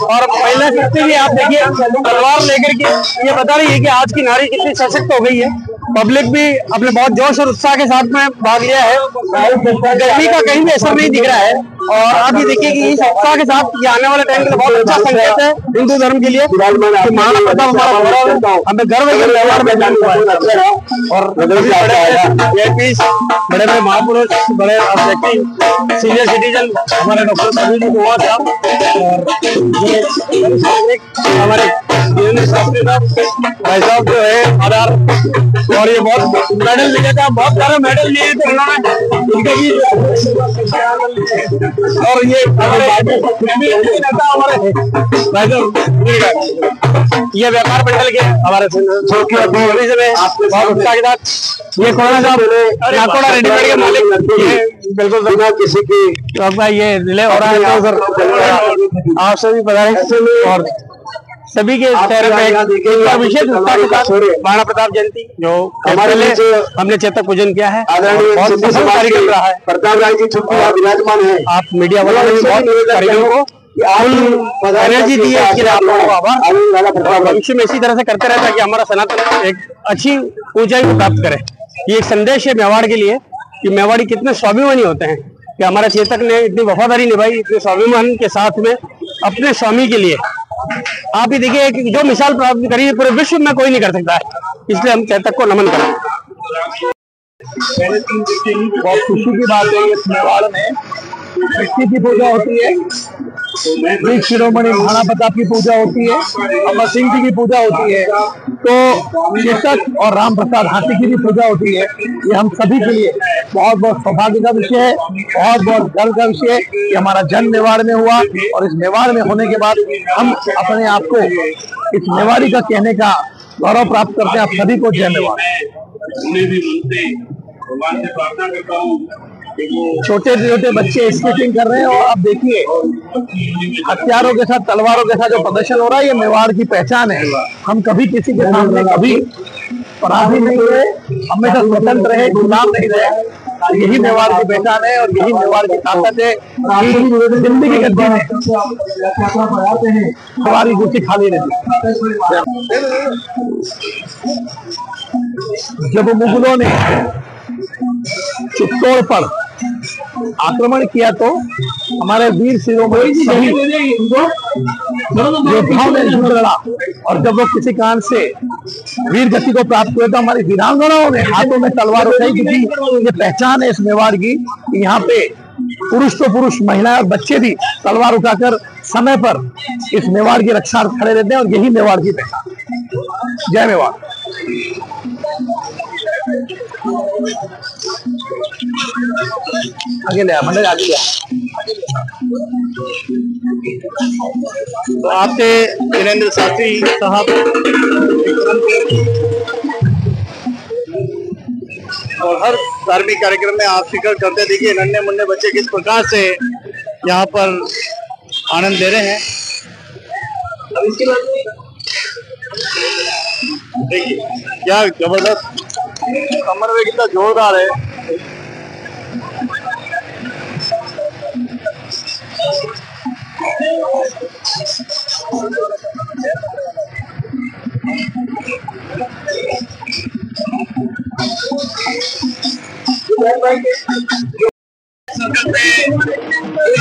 और महिला शक्ति भी आप देखिए तलवार लेकर के ये बता रही है कि आज की नारी कितनी सशक्त हो गई है। पब्लिक भी अपने बहुत जोश और उत्साह के साथ में भाग लिया है। गर्मी का कहीं भी असर नहीं दिख रहा है और आप ये देखिए कि इस उत्साह के साथ ये आने वाले टाइम के लिए बहुत अच्छा संकेत है हिंदू धर्म के लिए। महाराणा प्रताप हमारा गौरव है, हमें गर्व है कि व्यवहार में जान हुआ है और बड़े बड़े महापुरुष, बड़े व्यक्ति, सीनियर सिटीजन हमारे डॉक्टर सभी जी को हुआ था और हमारे शास्त्री साहब भाई साहब जो है आधार और ये बहुत मेडल विजेता, बहुत सारे मेडल लिए थे उन्होंने, उनके भी और ये हमारे ये व्यापार मंडल के हमारे बहुत उत्साह के साथ ये कोरोना साहब नाकोड़ा रेडीमेड के मालिक बिल्कुल बिना किसी की ये रिले हो रहा है तो सर आप सभी पता है और सभी के चेहरे पे विशेष उत्साह के साथ महाराणा प्रताप जयंती जो हमारे लिए हमने चेतक पूजन किया है, बहुत सफल कार्यक्रम रहा है। प्रताप राय जी चुप्पी विराजमान है। आप मीडिया वालों ने बहुत कार्यक्रम को एनर्जी दी है, इसके लिए आप लोगों को आभार। भविष्य में इसी तरह से करते रहे ताकि हमारा सनातन एक अच्छी ऊंचाई को प्राप्त करे। ये एक संदेश है मेवाड़ के लिए कि मेवाड़ी कितने स्वाभिमानी होते हैं कि हमारा चेतक ने इतनी वफादारी निभाई, इतने स्वाभिमान के साथ में अपने स्वामी के लिए। आप ही देखिए कि जो मिसाल प्राप्त करी है पूरे विश्व में कोई नहीं कर सकता है, इसलिए हम चेतक को नमन करें। बहुत खुशी की बात है इस मेवाड़ में शक्ति की पूजा होती है, वीर शिरोमणि महाराणा प्रताप की पूजा होती है, अमर सिंह जी की पूजा होती है, तो चेतक और राम प्रसाद हाथी की भी पूजा होती है। ये हम सभी के लिए बहुत बहुत सौभाग्य का विषय है, बहुत बहुत गर्व का विषय है कि हमारा जन्म मेवाड़ में हुआ और इस मेवाड़ में होने के बाद हम अपने आप को इस मेवाड़ी का कहने का गौरव प्राप्त करते हैं। आप सभी को जय मेवाड़। छोटे छोटे बच्चे स्केटिंग कर रहे हैं और आप देखिए हथियारों के साथ, तलवारों के साथ जो प्रदर्शन हो रहा है, ये मेवाड़ की पहचान है। हम कभी किसी के सामने कभी पराधी नहीं रहे, हमेशा स्वतंत्र रहे, गुलाम नहीं रहे। यही मेवाड़ की पहचान है और यही मेवाड़ की ताकत है। जिंदगी के दिन हमारी गुस्सी खाली रहती। जब मुगलों ने चित्तौड़ पर आक्रमण किया तो हमारे वीर शिरोमणि शहीद योद्धाओं ने युद्ध लड़ा और जब वो किसी कारण से वीर गति को प्राप्त हुए तो हमारी वीरांगनाओं ने हाथों में तलवार उठाई, क्योंकि ये पहचान है इस मेवाड़ की कि यहाँ पे पुरुष तो पुरुष, महिलाएं और बच्चे भी तलवार उठाकर समय पर इस मेवाड़ की रक्षा खड़े रहते हैं और यही मेवाड़ की पहचान। जय मेवाड़। आगे ले मंडल आगे ले। तो आपसे वीरेंद्र शास्त्री साहब और हर धार्मिक कार्यक्रम में आप फिक्र करते, देखिए नन्हे मुन्ने बच्चे किस प्रकार से यहाँ पर आनंद ले रहे हैं। देखिए क्या जबरदस्त कमर में कितना जोरदार है।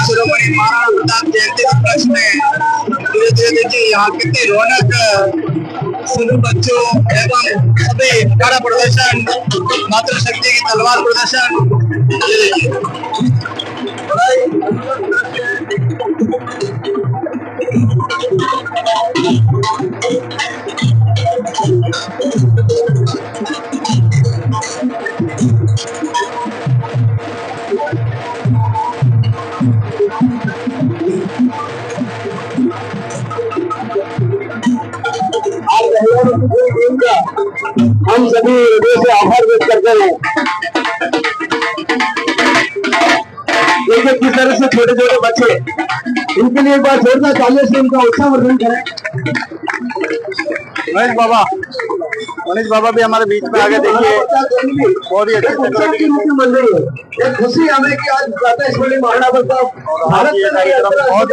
शिरोमणि महाराणा प्रताप जयंती उपलक्ष्य में धीरे धीरे देखिए यहाँ कितनी रौनक, सभी बच्चों एवं सभी अखाड़ा प्रदर्शन, मातृशक्ति की तलवार प्रदर्शन। हम सभी हृदय से आभार व्यक्त करते हैं। देखिए किस तरह से छोटे छोटे बच्चे, इनके लिए एक बार जोरदार तालियों से उनका उत्साहवर्धन करें। मनीष बाबा भी हमारे बीच में आगे, देखिए बहुत ही अच्छी खुशी हमें कि आज महाराणा प्रताप भारत बहुत,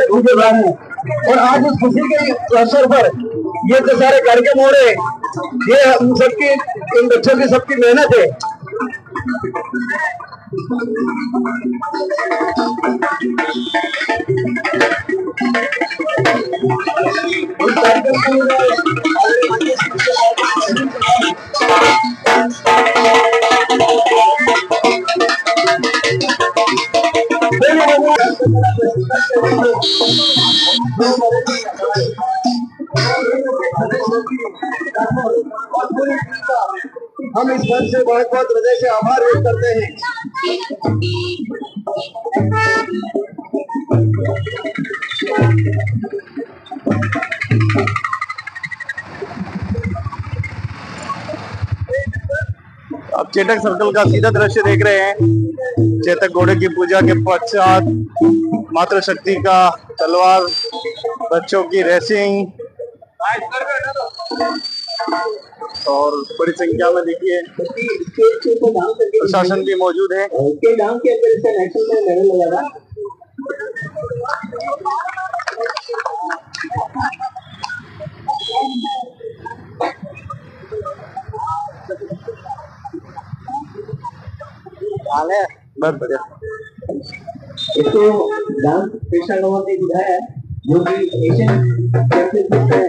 और आज इस खुशी के अवसर पर ये तो सारे कार्यक्रम हो रहे ये हम सबकी, इन बच्चों की सबकी मेहनत है। हम इस मंच से बहुत बहुत हृदय से आभार व्यक्त करते हैं। आप चेतक सर्कल का सीधा दृश्य देख रहे हैं। चेतक घोड़े की पूजा के पश्चात मातृशक्ति का तलवार, बच्चों की रेसिंग और बड़ी संख्या में देखिए प्रशासन भी मौजूद है। बहुत बढ़िया। इसको डांस पेशा लोगों ने दिखाया है, जो कि एशियन चैंपियनशिप में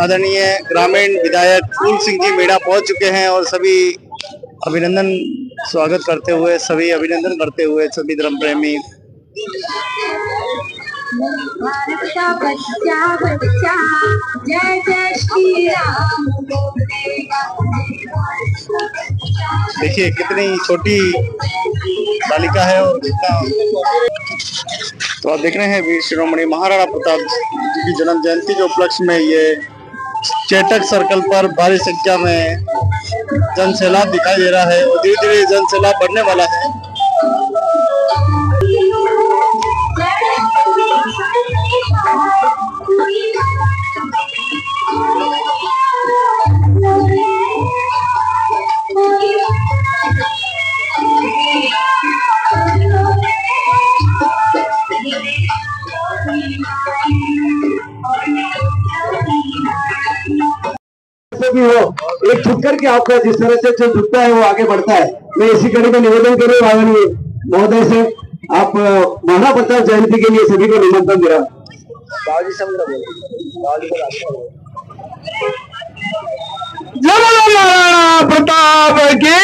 आदरणीय ग्रामीण विधायक फूल सिंह जी मीणा पहुंच चुके हैं और सभी अभिनंदन स्वागत करते हुए, सभी अभिनंदन करते हुए सभी धर्म प्रेमी। भारत का बच्चा बच्चा जय जय श्री राम बोलेगा। देखिए कितनी छोटी बालिका है और कितना। तो आप देख रहे हैं वीर शिरोमणि महाराणा प्रताप जी की जन्म जयंती के उपलक्ष्य में ये चेतक सर्कल पर भारी संख्या में जन सैलाब दिखाई दे रहा है और धीरे धीरे जन सैलाब बढ़ने वाला है। भी हो, एक छुटकर के आपका जिस तरह से जो झुकता है वो आगे बढ़ता है। मैं इसी कड़ी में निवेदन करूँ आदरणीय महोदय से, आप महाराणा प्रताप जयंती के लिए सभी को निमंत्रण दे रहा हूँ। जय महाराणा प्रताप की।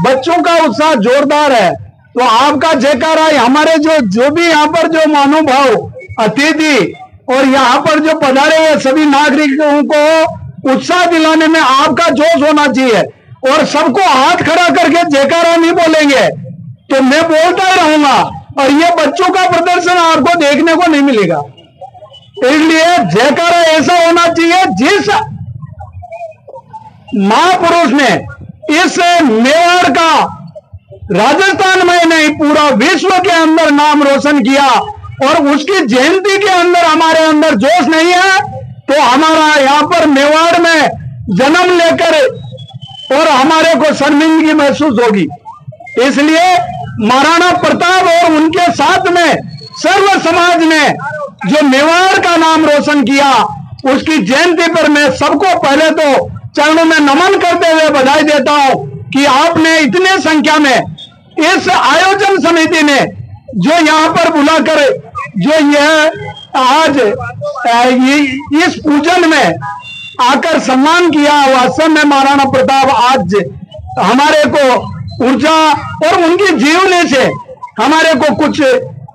बच्चों का उत्साह जोरदार है, तो आपका जयकारा हमारे जो भी यहाँ पर जो महानुभाव अतिथि और यहाँ पर जो पधारे हुए सभी नागरिकों को उत्साह दिलाने में आपका जोश होना चाहिए। और सबको हाथ खड़ा करके जयकारा नहीं बोलेंगे तो मैं बोलता ही रहूंगा और ये बच्चों का प्रदर्शन आपको देखने को नहीं मिलेगा। इसलिए जयकारा ऐसा होना चाहिए जिस महापुरुष ने इस मेवाड़ का राजस्थान में नहीं पूरा विश्व के अंदर नाम रोशन किया और उसकी जयंती के अंदर हमारे अंदर जोश नहीं है तो हमारा यहाँ पर मेवाड़ में जन्म लेकर और हमारे को शर्मिंदगी महसूस होगी। इसलिए महाराणा प्रताप और उनके साथ में सर्व समाज ने जो मेवाड़ का नाम रोशन किया उसकी जयंती पर मैं सबको पहले तो चरणों में नमन करते हुए बधाई देता हूं कि आपने इतने संख्या में इस आयोजन समिति ने जो यहाँ पर बुलाकर जो यह आज इस पूजन में आकर सम्मान किया। वास्तव में महाराणा प्रताप आज हमारे को ऊर्जा और उनकी जीवनी से हमारे को कुछ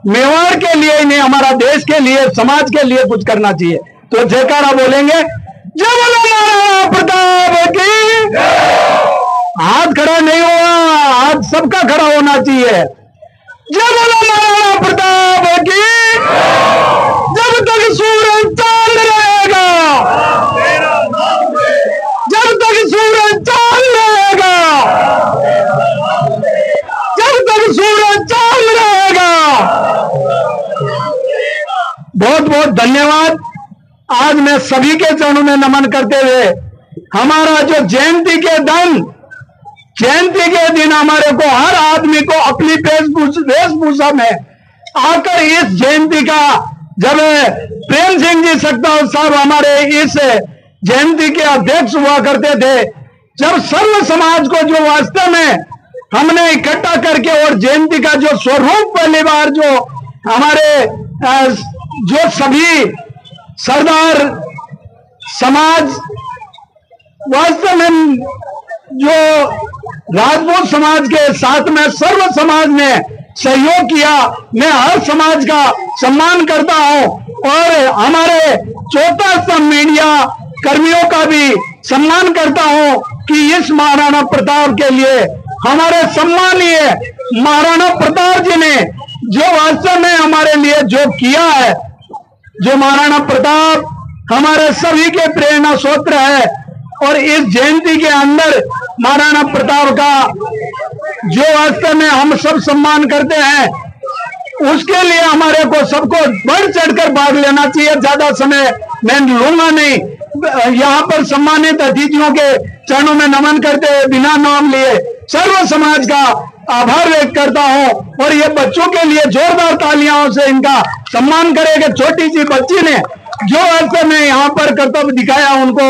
मेवाड़ के लिए नहीं हमारा देश के लिए समाज के लिए कुछ करना चाहिए। तो जयकारा बोलेंगे जय बोलो महाराणा प्रताप की। हाथ खड़ा नहीं हुआ, हाथ सबका खड़ा होना चाहिए। जय बोलो महाराणा प्रताप की। जब तक सूरज चांद रहेगा, जब तक सूरज चांद रहेगा, जब तक सूरज चांद रहेगा धन्यवाद। आज मैं सभी के चरणों में नमन करते हुए हमारा जो जयंती के दिन हमारे को हर आदमी को अपनी वेशभूषा में आकर इस जयंती का, जब प्रेम सिंह जी सकताव साहब हमारे इस जयंती के अध्यक्ष हुआ करते थे, जब सर्व समाज को जो वास्तव में हमने इकट्ठा करके और जयंती का जो स्वरूप पहली बार जो हमारे जो सभी सरदार समाज वास्तव में जो राजपूत समाज के साथ में सर्व समाज ने सहयोग किया, मैं हर समाज का सम्मान करता हूं और हमारे चौथा स्तंभ मीडिया कर्मियों का भी सम्मान करता हूं कि इस महाराणा प्रताप के लिए हमारे सम्मानीय महाराणा प्रताप जी ने जो वास्तव में हमारे लिए जो किया है, जो महाराणा प्रताप हमारे सभी के प्रेरणा स्रोत है और इस जयंती के अंदर महाराणा प्रताप का जो वास्तव में हम सब सम्मान करते हैं, उसके लिए हमारे को सबको बढ़ चढ़कर भाग लेना चाहिए। ज्यादा समय मैं लूंगा नहीं। यहाँ पर सम्मानित अतिथियों के चरणों में नमन करते हुए बिना नाम लिए सर्व समाज का आभार व्यक्त करता हूँ और ये बच्चों के लिए जोरदार तालियों से इनका सम्मान करेंगे। छोटी सी बच्ची ने जो वास्तव में यहाँ पर कर्तव्य दिखाया, उनको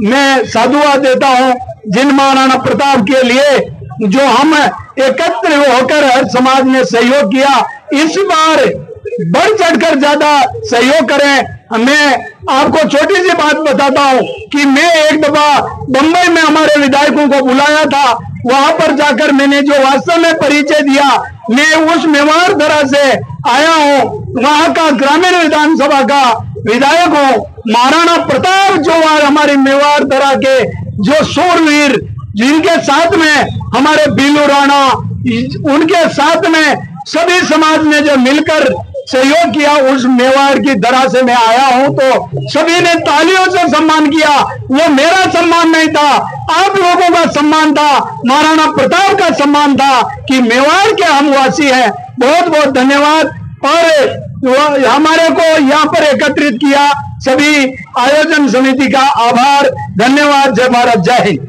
मैं साधुवाद देता हूँ। जिन महाराणा प्रताप के लिए जो हम एकत्र होकर हर समाज ने सहयोग किया, इस बार बढ़ चढ़कर ज्यादा सहयोग करें। मैं आपको छोटी सी बात बताता हूं कि मैं एक दफा बंबई में हमारे विधायकों को बुलाया था, वहां पर जाकर मैंने जो वास्तव में परिचय दिया, मैं उस मेवाड़ धरा से आया हूं, वहां का ग्रामीण विधानसभा का विधायक हूं। महाराणा प्रताप जो हमारे मेवाड़ धरा के जो शूरवीर, जिनके साथ में हमारे बीलू राणा, उनके साथ में सभी समाज ने जो मिलकर सहयोग किया, उस मेवाड़ की धरा से मैं आया हूं तो सभी ने तालियों से सम्मान किया। वो मेरा सम्मान नहीं था, आप लोगों का सम्मान था, महाराणा प्रताप का सम्मान था कि मेवाड़ के हम वासी हैं। बहुत बहुत धन्यवाद। और हमारे को यहाँ पर एकत्रित किया सभी आयोजन समिति का आभार, धन्यवाद। जय भारत, जय हिंद।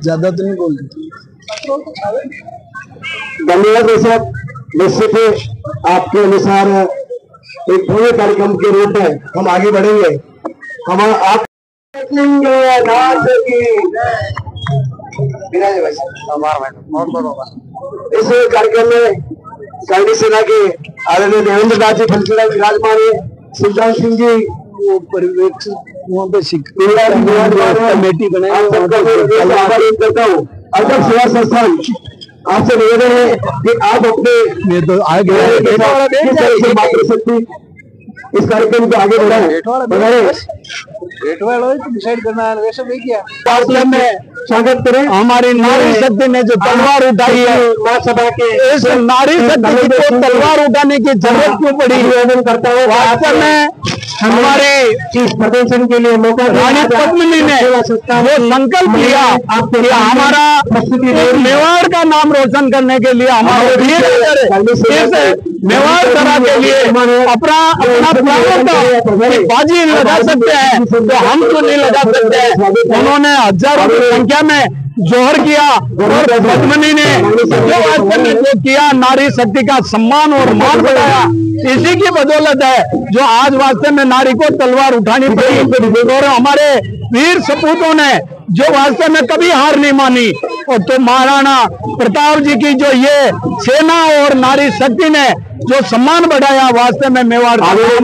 ज्यादा तो नहीं बोलते। धन्यवाद साहब। निश्चित ही आपके अनुसार एक पूरे कार्यक्रम के रूप में हम आगे बढ़ेंगे। हम आप इस कार्यक्रम में सैनिक सेना के आदरणीय देवेंद्र दास जी फलसेना विराजमान है, सिद्धांत सिंह जी वहाँ पे कमेटी बनाई करता हूँ। अध्यक्ष सेवा संस्थान आपसे निवेदन है कि आप अपने तो आगे मात्र शक्ति इस कार्यक्रम को आगे बढ़ाएं। डिसाइड करना है वैसे भी किया। वास्तव में स्वागत करें। हमारी नारी शक्ति ने जो तलवार उठाई है, लोकसभा के इस नारी शक्ति को तलवार उठाने की जरूरत क्यों पड़ी? निवेदन करता हूँ। वास्तव में हमारे इस प्रदर्शन के लिए मौका रानी पद्मिनी ने वो संकल्प लिया कि हमारा मेवाड़ का नाम रोशन करने के लिए हमारे वीर इस मेवाड़ धरा के लिए अपना बाजी लगा सकते हैं, तो हम तो नहीं लगा सकते हैं। उन्होंने हजारों की संख्या में जोहर किया और पद्मिनी ने जो वास्तव में जो किया, नारी शक्ति का सम्मान और मान बढ़ाया, इसी की बदौलत है जो आज वास्तव में नारी को तलवार उठानी पड़ी। और हमारे वीर सपूतों ने जो वास्तव में कभी हार नहीं मानी, और तो महाराणा प्रताप जी की जो ये सेना और नारी शक्ति ने जो सम्मान बढ़ाया, वास्तव में मेवाड़ बहुत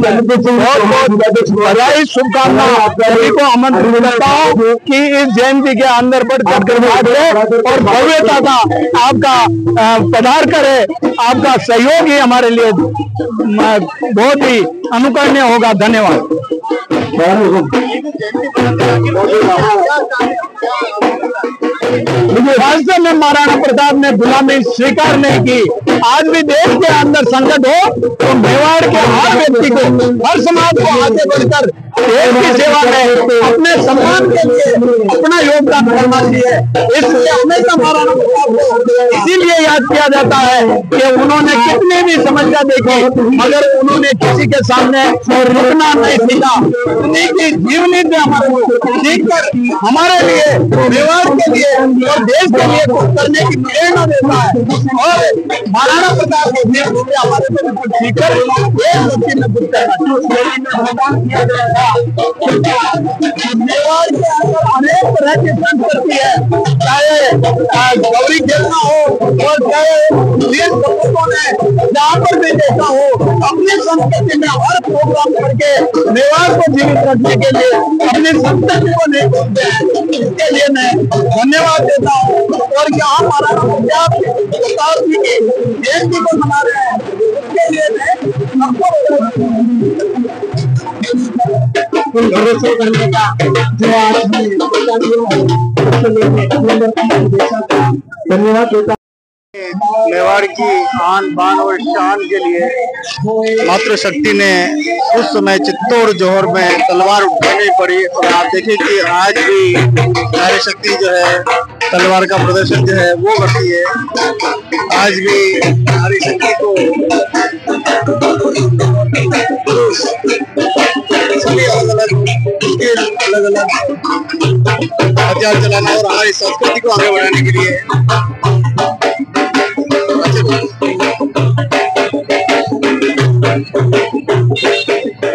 बधाई, शुभकामनाएं सभी को आमंत्रित करता हूँ कि इस जयंती के अंदर बढ़ चढ़कर भाग ले और भव्यता का आपका पधार करे। आपका सहयोग ही हमारे लिए बहुत ही अनुकरणीय होगा। धन्यवाद। वास्तव में महाराणा प्रताप ने गुलामी स्वीकार नहीं की, आज भी देश के अंदर संकट हो तो मेवाड़ के हर व्यक्ति को, हर समाज को आगे बढ़कर देश की सेवा में अपने सम्मान के लिए अपना योगदान करना चाहिए। इसलिए हमेशा महाराणा प्रताप को इसीलिए याद किया जाता है कि उन्होंने कितनी भी समस्या देखी मगर उन्होंने किसी के सामने रुकना नहीं सीखा। उन्हीं की जीवनी से हमारे सीख कर हमारे लिए, मेवाड़ के लिए और देश के लिए कुछ करने की प्रेरणा देता है। और महाराणा प्रताप के जीवन से हमारे को कुछ सीखकर देश भक्ति में कुछ करना। मेवाड़ के अंदर अनेक तरह की संस्कृति है, चाहे गौरी खेलना हो और चाहे वीर सपूतों ने जहाँ पर भी देखा हो, अपनी संस्कृति में हर प्रोग्राम करके मेवाड़ को जीवित रखने के लिए अपनी संस्कृति को नहीं भूलते हैं। इसके लिए मैं धन्यवाद देता हूँ। और यहाँ महाराणा प्रताप जी की जयंती को मना रहे हैं, इसके लिए मैं भरोसा करने का जो आज धन्यवाद देता। मेवाड़ की आन बान और शान के लिए मातृशक्ति ने उस समय चित्तौड़ जोहर में तलवार उठानी पड़ी। और आप देखें कि आज भी नारी शक्ति जो है तलवार का प्रदर्शन जो है वो करती है। आज भी नारी शक्ति को सभी अलग अलग हथियार चलाना और हमारी संस्कृति को आगे बढ़ाने के लिए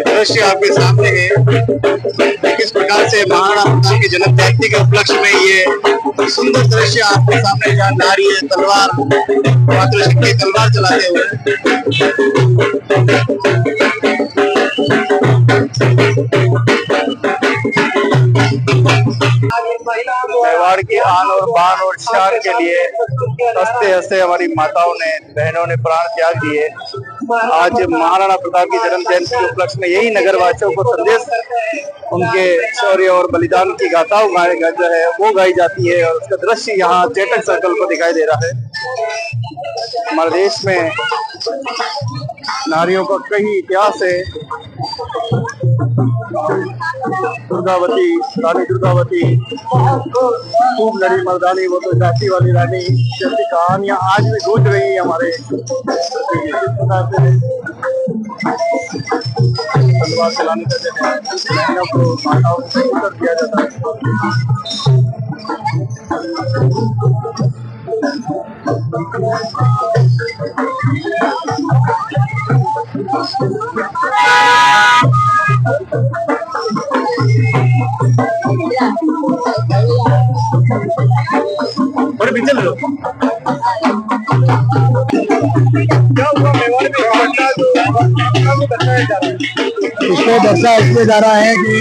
दृश्य आपके सामने है। किस प्रकार से महाराणा प्रताप की जन्म जयंती के उपलक्ष्य में ये सुंदर दृश्य आपके सामने, जहाँ नारी है तलवार, मातृशक्ति तलवार चलाते हुए। मेवाड़ की आन और बान और शान के लिए हंसते हंसते हमारी माताओं ने, बहनों ने प्राण त्याग दिए। आज महाराणा प्रताप की जन्म जयंती के उपलक्ष्य में यही नगरवासियों को संदेश, उनके शौर्य और बलिदान की गाथाओं जो है वो गाई जाती है। और उसका दृश्य यहाँ चेतक सर्कल पर दिखाई दे रहा है। हमारे देश में नारियों का कई इतिहास है। दुर्गावती, रानी दुर्गावती खूब लड़ी मर्दानी, वो तो जाति वाली रानी जैसी कहानियां आज भी गूंज रही है हमारे। तलवार चलाने का बहनों को, माताओं को उत्तर किया जाता है। बड़े पिछल लो क्या हुआ मेवाड़ इसको दर्शा इसलिए जा रहा है कि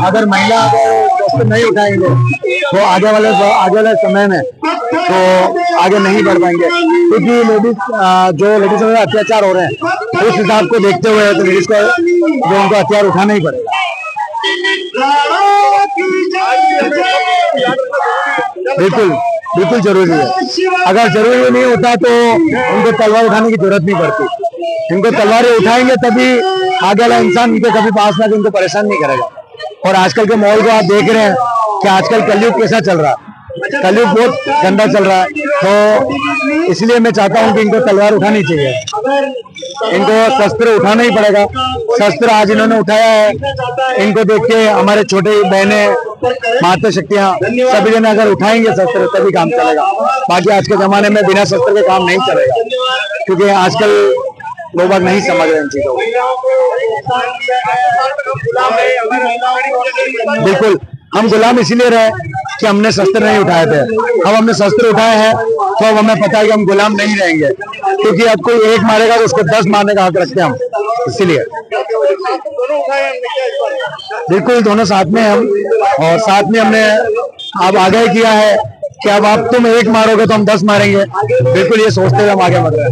अगर महिला अगर नहीं उठाएंगे तो आगे वाले समय में तो आगे नहीं बढ़ पाएंगे। क्योंकि लेडीज में अत्याचार हो रहे हैं, उस हिसाब को देखते हुए तो लेडीज को जो उनको हथियार उठाना ही पड़ेगा। बिल्कुल जरूरी है। अगर जरूरी नहीं होता तो उनको तलवार उठाने की जरूरत नहीं पड़ती। इनको तलवारें उठाएंगे तभी आगे वाला इंसान इनको कभी पास ना इनको परेशान नहीं करेगा। और आजकल के माहौल को आप देख रहे हैं कि आजकल कलयुग कैसा चल रहा है, कलयुग बहुत गंदा चल रहा है। तो इसलिए मैं चाहता हूं कि इनको तलवार उठानी चाहिए, इनको शस्त्र उठाना ही पड़ेगा। शस्त्र आज इन्होंने उठाया है, इनको देख के हमारे छोटे बहने, माता शक्तियां सभी जने अगर उठाएंगे शस्त्र तभी काम चलेगा। बाकी आज के जमाने में बिना शस्त्र के काम नहीं चलेगा, क्योंकि आजकल लोग नहीं समझ रहे इन चीजों को। बिल्कुल हम गुलाम इसीलिए रहे कि हमने शस्त्र नहीं उठाए थे। अब हमने शस्त्र उठाए हैं तो अब हमें पता है कि हम गुलाम नहीं रहेंगे, क्योंकि अब कोई एक मारेगा तो उसको 10 मारने का हक रखते हैं हम। इसीलिए बिल्कुल दोनों साथ में हम, और साथ में हमने अब आगे किया है कि अब आप तुम एक मारोगे तो हम 10 मारेंगे। बिल्कुल ये सोचते हुए हम आगे बढ़ रहे हैं।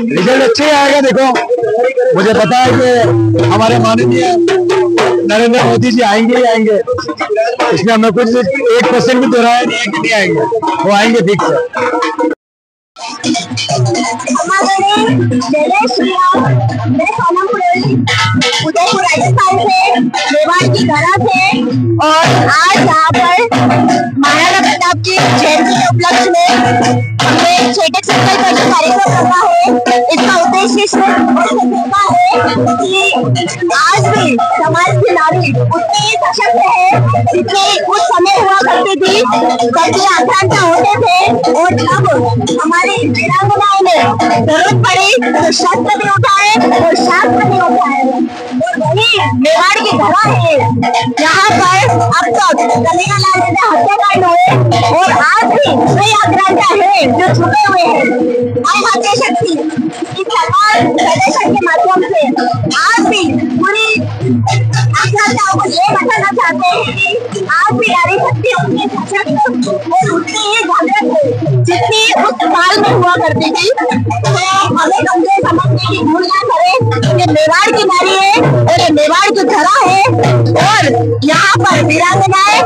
रिजल्ट अच्छे आएगा। देखो मुझे पता है कि हमारे माननीय नरेंद्र मोदी जी आएंगे ही आएंगे। इसमें हमें कुछ 1% भी दोहराया नहीं है कि नहीं आएंगे, वो आएंगे ठीक से। जय श्री राम। मैं सोनम पुरोहित उदयपुर राजस्थान से मेवाड़ की धरा से, और आज यहाँ पर महाराणा प्रताप की जयंती के उपलक्ष्य में हमने चेतक सर्कल पर जो कार्यक्रम रखा है, इसका उद्देश्य सिर्फ का है कि आज भी समाज की नारी उतनी ही सशक्त है जितनी उस समय हुआ करती थी जब ये आक्रांता होते थे, और तब हमारी वीरांगनाओं ने जरूरत पड़ी तो शस्त्र भी उठाए और शास्त्र भी उठाए। और वही मेवाड़ की धरा है यहाँ पर अब तक कन्हैयालाल जैसे हत्याकांड हुए, और आज भी कई आक्रांता है जो छुपे हुए हैं। हम आद्य शक्ति इस सरकार फेडरेशन के माध्यम से आज भी पूरी आक्रांताओं को ये बताना चाहते हैं कि आज भी नारी शक्ति उतनी सशक्त और उतनी ही जागृत है जितनी उस काल में हुआ करती थी। तो हमें कमजोर समझने की भूल ना करें। ये मेवाड़ की नारी है और ये मेवाड़ की धरा है, और यहाँ पर वीरांगनाएं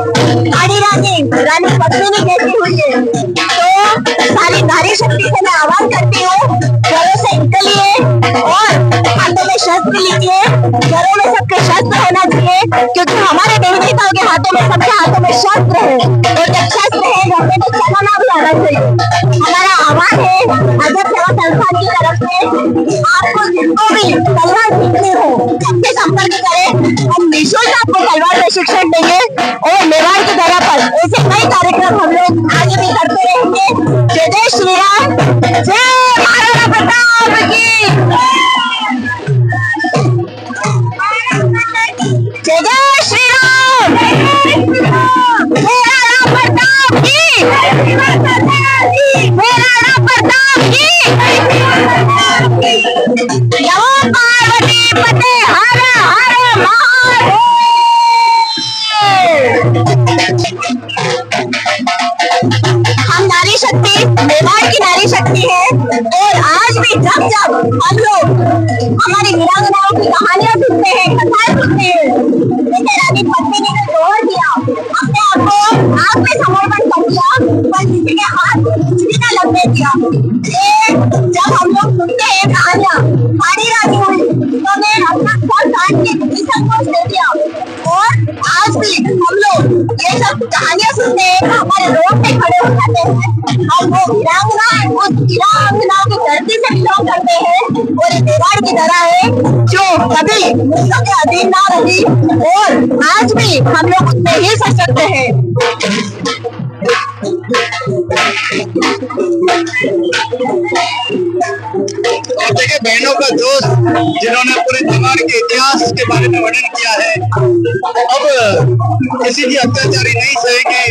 रानी रानी पद्मिनी जैसी हुई है। तो सारी नारी शक्ति से मैं आह्वान करती हूँ, घरों से निकलिए और हाथों में शस्त्र लीजिए। घरों में सबके शस्त्र होना चाहिए, क्योंकि हमारे देवी देवताओं के हाथों में, सबके हाथों में शस्त्र है, और जब शस्त्र है घर में तो चलाना भी आना चाहिए। हमारा आह्वान है अजब सेवा संस्थान की तरफ से, आपको जिनको भी तलवार सीखनी हो सबसे संपर्क करें, हम निःशुल्क आपको तलवार प्रशिक्षण देंगे। और मेवाड़ की धरा पर ऐसे कई कार्यक्रम हम लोग आगे भी करते रहेंगे। जय जय श्री राम। जय महाराणा प्रताप की। जय जय श्री राम। महाराणा प्रताप की। महाराणा प्रताप की। नमो पार्वती पते हर हर महादेव। हम नारी शक्ति मेवाड़ की नारी शक्ति है, और आज भी जब जब हम लोग हमारी वीरांगनाओं की कहानियां सुनते हैं, कथाएं सुनते हैं, जैसे रानी पद्मिनी ने जोर दिया, अपने आप को आग में समर्पण कर दिया, पर किसी के हाथ कुछ भी न लगने दिया। जब हम लोग सुनते हैं कहानियां, सारी रानी हुई तो ने अपना सब काट के निसंकोच दे दिया, और आज भी हम लोग ये सब कहानियां सुनते हैं, हमारे रोड पे खड़े हो जाते हैं, और वो वीरांगना उस वीरांगनाओं की धरती से बिलोंग करते हैं। और ये मेवाड़ की धरा है जो कभी मुगलों के अधीन ना रही, और आज भी हम लोग उतने ही सशक्त हैं। देखिए बहनों का जोश, जिन्होंने पूरे समाज के इतिहास के बारे में वर्णन किया है। अब किसी भी अत्याचारी नहीं सहेंगे।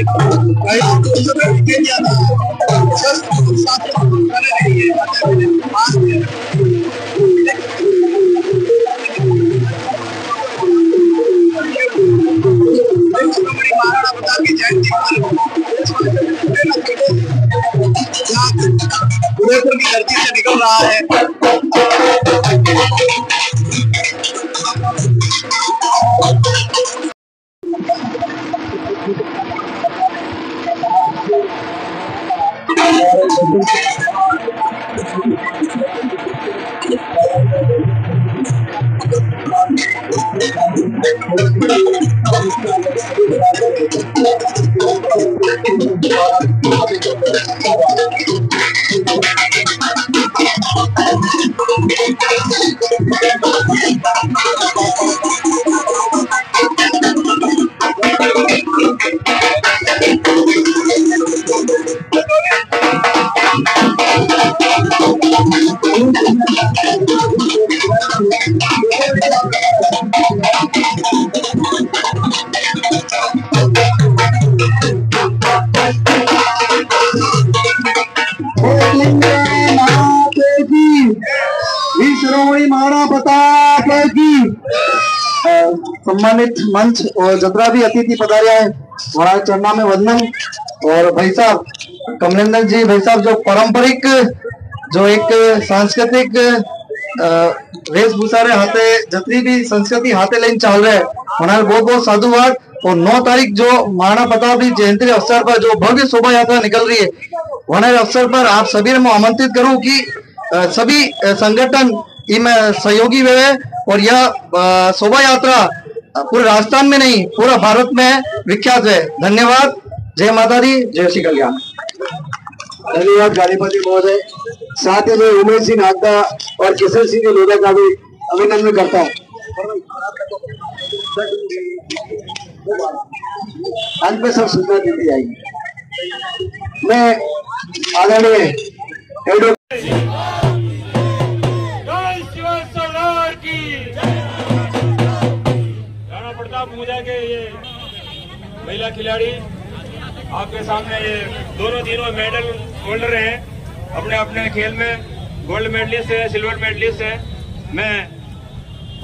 महाराणा प्रताप की जयंती उदयपुर की धरती से निकल रहा है। श्रोमणी महाराणा प्रताप की। सम्मानित मंच और जतरा भी अतिथि पधारिया है, वहाँ चरणा में वंदन। और भाई साहब कमलेंद्र जी, भाई साहब जो पारंपरिक जो एक सांस्कृतिक वेशभूषा रे हाथे जतरी भी संस्कृति हाथे लेन चाल रहे, हमारे बहुत बहुत साधुवाद। और 9 तारीख जो महाराणा प्रताप की जयंती के अवसर पर जो भव्य शोभा यात्रा निकल रही है, वहाँ अवसर पर आप सभी मैं आमंत्रित करूं कि सभी संगठन इनमें सहयोगी हुए और यह शोभा यात्रा पूरे राजस्थान में नहीं पूरा भारत में विख्यात है। धन्यवाद। जय माता दी, जय श्री कल्याण। धन्यवाद गाड़ीपति महोदय। साथ ही मैं उमेश सिंह नागदा और किशन सिंह लोधा का भी अभिनंदन करता हूँ। अंत में सब सूचना दे दी जाएगी। मैं आदरणीय राणा प्रताप पूजा के ये महिला खिलाड़ी आपके सामने ये दोनों मेडल होल्डर हैं, अपने अपने खेल में गोल्ड मेडलिस्ट है, सिल्वर मेडलिस्ट है। मैं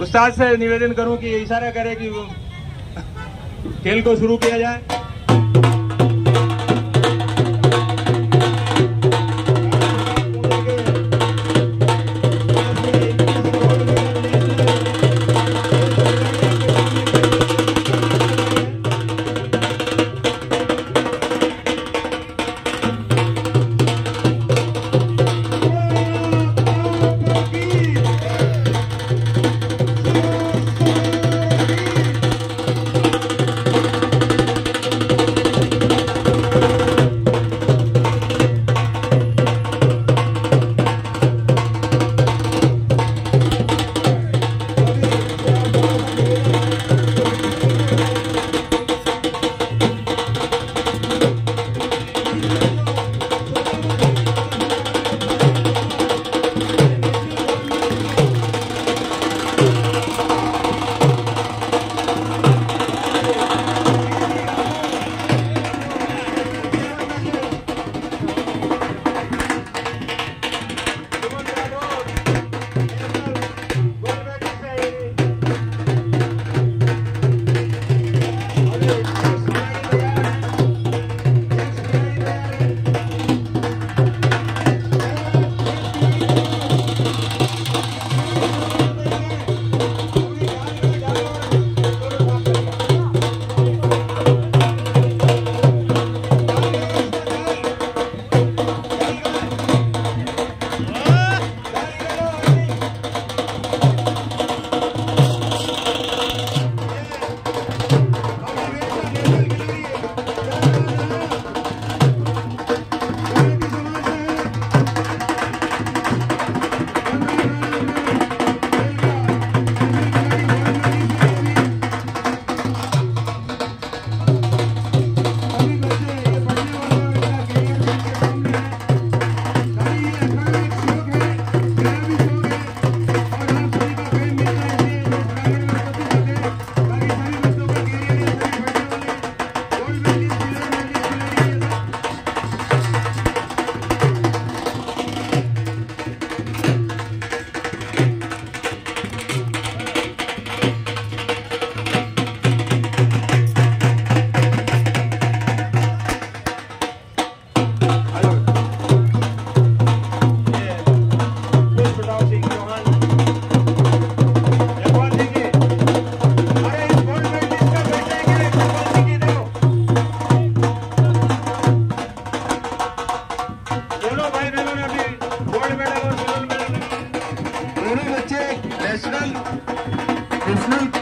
उस्ताद से निवेदन करूं कि इशारा करें कि खेल को शुरू किया जाए।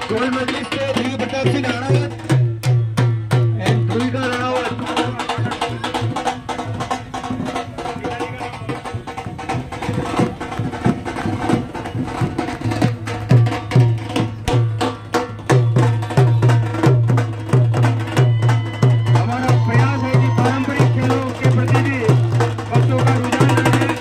गोल्ड मेडलिस्ट है ध्रुवी प्रताप सिंह राणावत एंड ध्रुविका राणावत। हमारा प्रयास है कि पारंपरिक खेलों के प्रति भी बच्चों का रुझान रहे।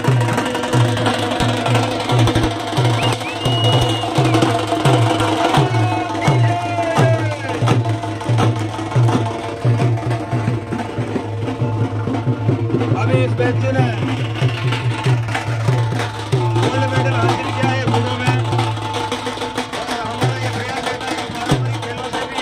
अभी इस बच्चे ने गोल्ड मेडल हासिल किया है जूडो में और हमारा ये प्रयास रहता है कि पारंपरिक खेलों से भी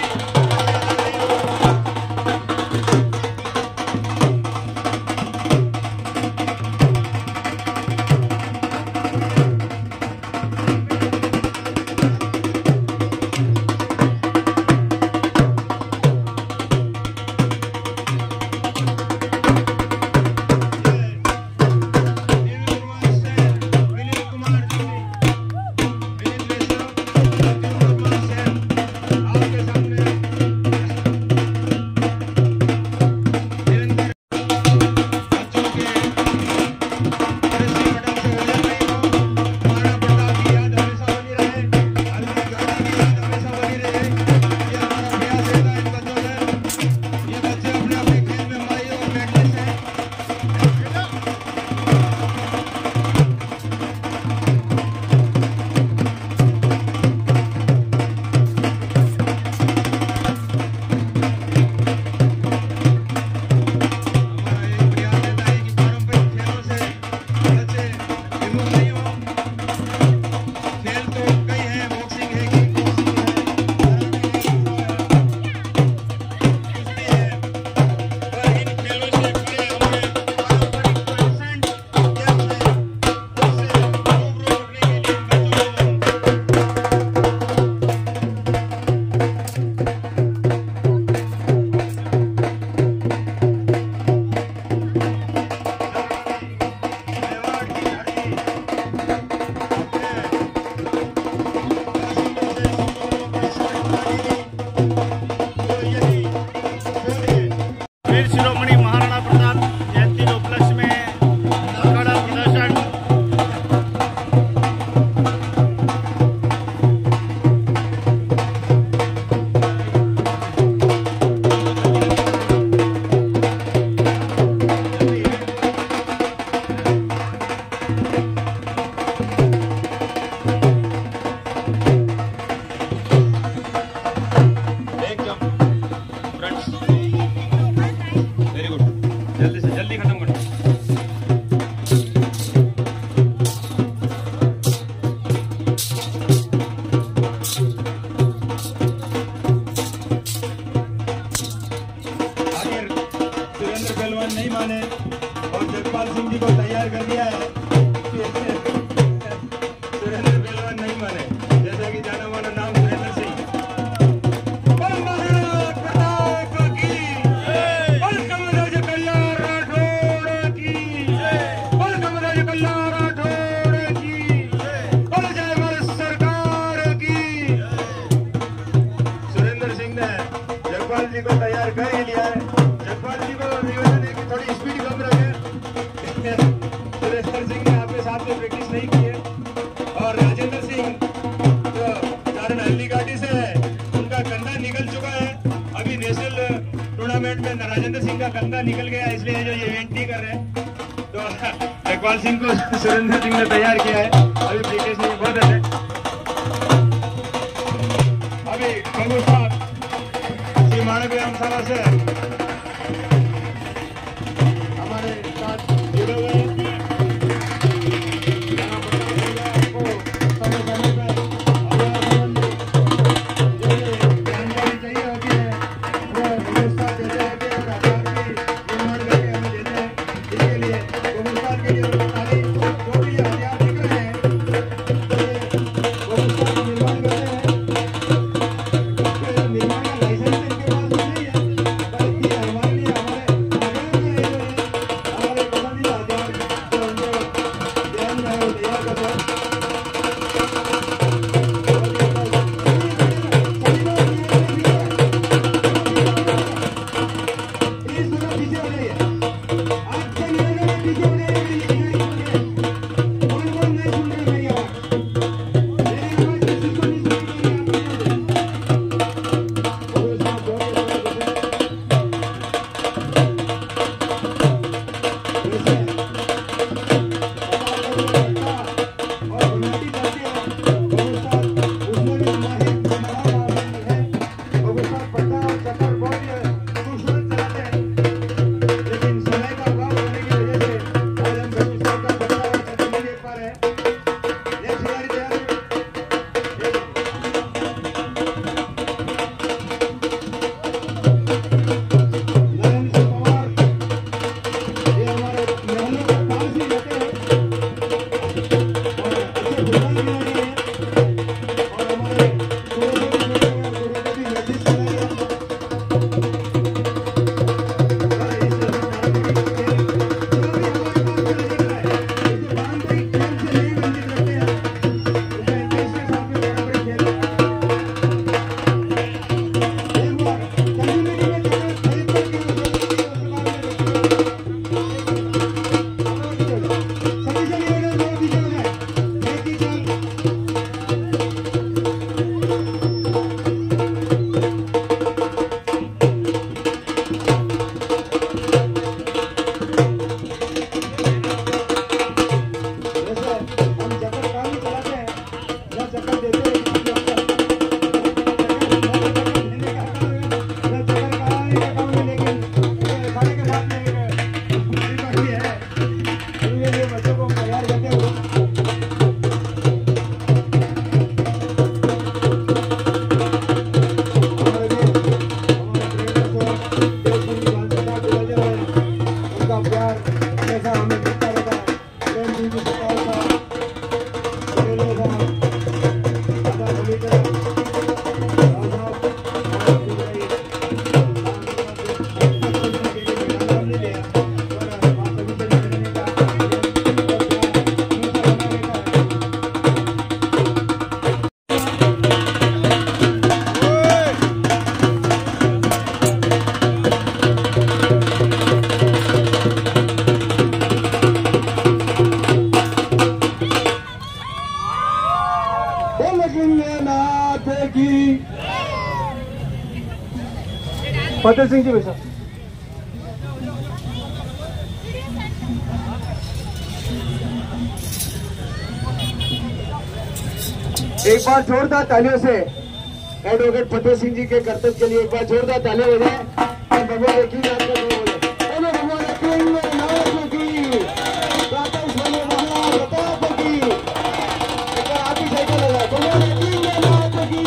कारण हल्दी घाटी से उनका कंधा निकल चुका है। अभी नेशनल टूर्नामेंट में राजेंद्र सिंह का कंधा निकल गया, इसलिए जो ये इवेंट नहीं कर रहे हैं। तो लेखपाल सिंह को सुरेंद्र सिंह ने तैयार किया है। अभी ब्रिकेश में बहुत अच्छे। अभी बबू साहब श्री मानव ग्राम सभा से हमारे साथ जुड़े हुए हैं। फतेह सिंह जी भाई साहब। एक बार जोरदार तालियों से एडवोकेट फतेह सिंह जी के कर्तव्य के लिए एक बार जोरदार तालियां हो जाए। भगवान यकीन आपका बोलो भगवान यकीन नाथ की प्रातः सोने महा प्रताप की एक बार आप ही साइकिल लगा भगवान यकीन नाथ की।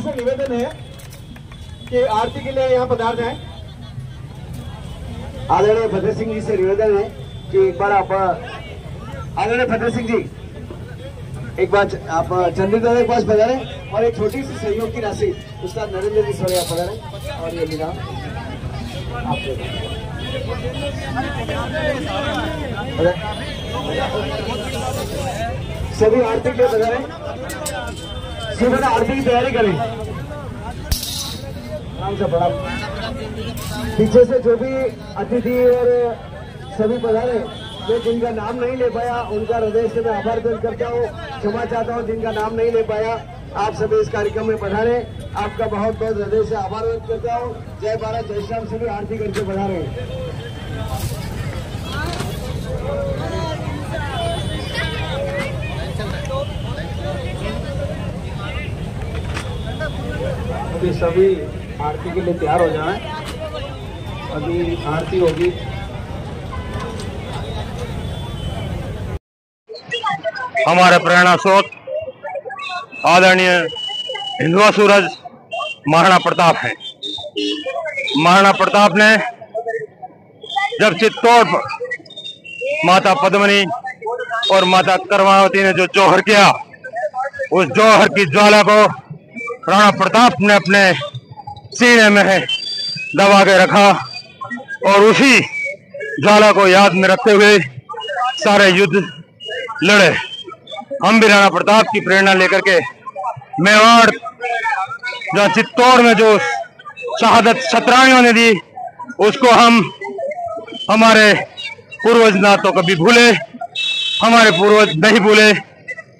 जी से निवेदन है कि आरती के लिए यहाँ पधार जाए। आदरणीय भद्र सिंह जी से निवेदन है कि एक बार आप आदरणीय भद्र सिंह जी एक बार आप चंद्रदादा के पास पधारे और एक छोटी सी सहयोग की राशि उस्ताद नरेंद्र जी सोरे आप पधारे और ये मिला सभी आरती के पधारे, सुबह आरती की तैयारी करें। आराम से बड़ा पीछे से जो भी अतिथि और सभी पधारे, मैं जिनका नाम नहीं ले पाया उनका हृदय से मैं आभार व्यक्त करता हूँ, क्षमा चाहता हूँ। जिनका नाम नहीं ले पाया, आप सभी इस कार्यक्रम में पधारे, आपका बहुत बहुत हृदय से आभार व्यक्त करता हूँ। जय भारत जय श्याम सभी आरती करके पधारे। अभी सभी आरती के लिए तैयार हो जाएं। अभी आरती होगी। हमारे प्रेरणा स्रोत आदरणीय हिंदुआ सूरज महाराणा प्रताप है। महाराणा प्रताप ने जब चित्तौड़ पर माता पद्मिनी और माता करवावती ने जो जौहर किया, उस जौहर की ज्वाला को राणा प्रताप ने अपने सीने में दबा के रखा और उसी ज्वाला को याद में रखते हुए सारे युद्ध लड़े। हम भी राणा प्रताप की प्रेरणा लेकर के मेवाड़ जो चित्तौड़ में जो शहादत छत्राणियों ने दी, उसको हम हमारे पूर्वज ना तो कभी भूले, हमारे पूर्वज नहीं भूले,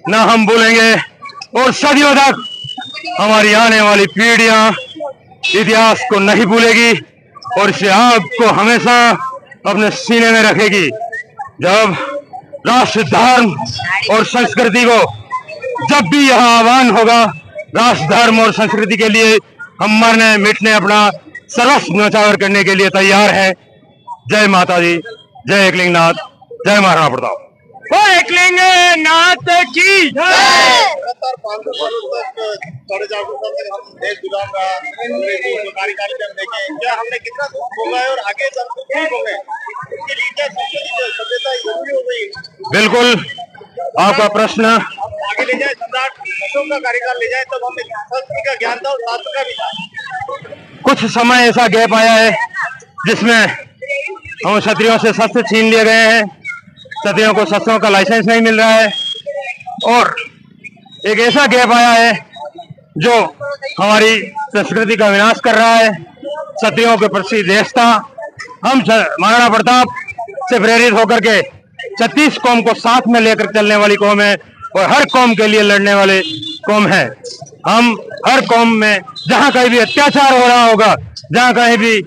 ना हम भूलेंगे और सदियों तक हमारी आने वाली पीढ़ियां इतिहास को नहीं भूलेगी और इसे आपको हमेशा अपने सीने में रखेगी। जब राष्ट्र धर्म और संस्कृति को जब भी यह आह्वान होगा, राष्ट्र धर्म और संस्कृति के लिए हम मरने मिटने अपना सर्वस्व न्यौछावर करने के लिए तैयार हैं। जय माता दी, जय एकलिंगनाथ, जय महाराणा प्रताप। एकलिंगनाथ की लगातार 500 सालों तक 450 साल तक हम देश गुलाम रहा, कार्यक्रम देखे, क्या हमने कितना दुख भोगा है और आगे चल दुख नहीं भोगे, इसके लिए क्या सभ्यता जरूरी हो गई। बिल्कुल आपका प्रश्न आगे ले जाए, सम्राट अशोक का कार्यकाल ले जाए, तब हमें संस्कृति का ज्ञान था और शास्त्र का भी था। कुछ समय ऐसा गैप आया है जिसमें हम क्षत्रियों से शस्त्र छीन लिए गए हैं, क्षत्रियों को शस्त्रों का लाइसेंस नहीं मिल रहा है और एक ऐसा गैप आया है जो हमारी संस्कृति का विनाश कर रहा है। क्षत्रियों के प्रति देश था। हम महाराणा प्रताप से प्रेरित होकर के 36 कौम को साथ में लेकर चलने वाली कौम है और हर कौम के लिए लड़ने वाले कौम है। हम हर कौम में जहाँ कहीं भी अत्याचार हो रहा होगा, जहाँ कहीं भी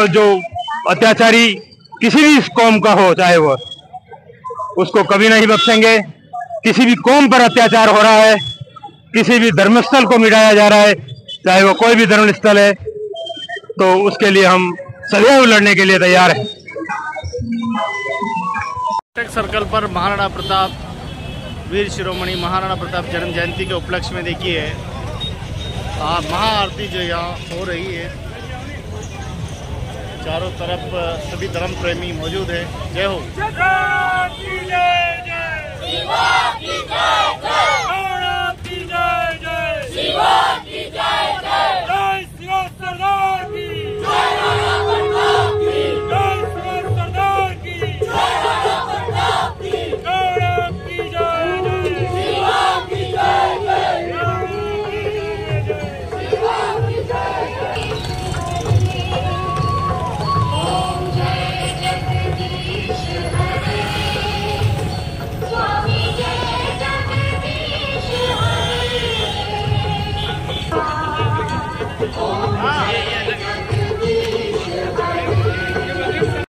जो अत्याचारी किसी भी कौम का हो, चाहे वो, उसको कभी नहीं बख्शेंगे। किसी भी कौम पर अत्याचार हो रहा है, किसी भी धर्मस्थल को मिटाया जा रहा है, चाहे वो कोई भी धर्मस्थल है, तो उसके लिए हम सदैव लड़ने के लिए तैयार हैं। सर्कल पर महाराणा प्रताप, वीर शिरोमणि महाराणा प्रताप जन्म जयंती के उपलक्ष्य में देखिए महाआरती जो यहाँ हो रही है। चारों तरफ सभी धर्म प्रेमी मौजूद है। जय हो।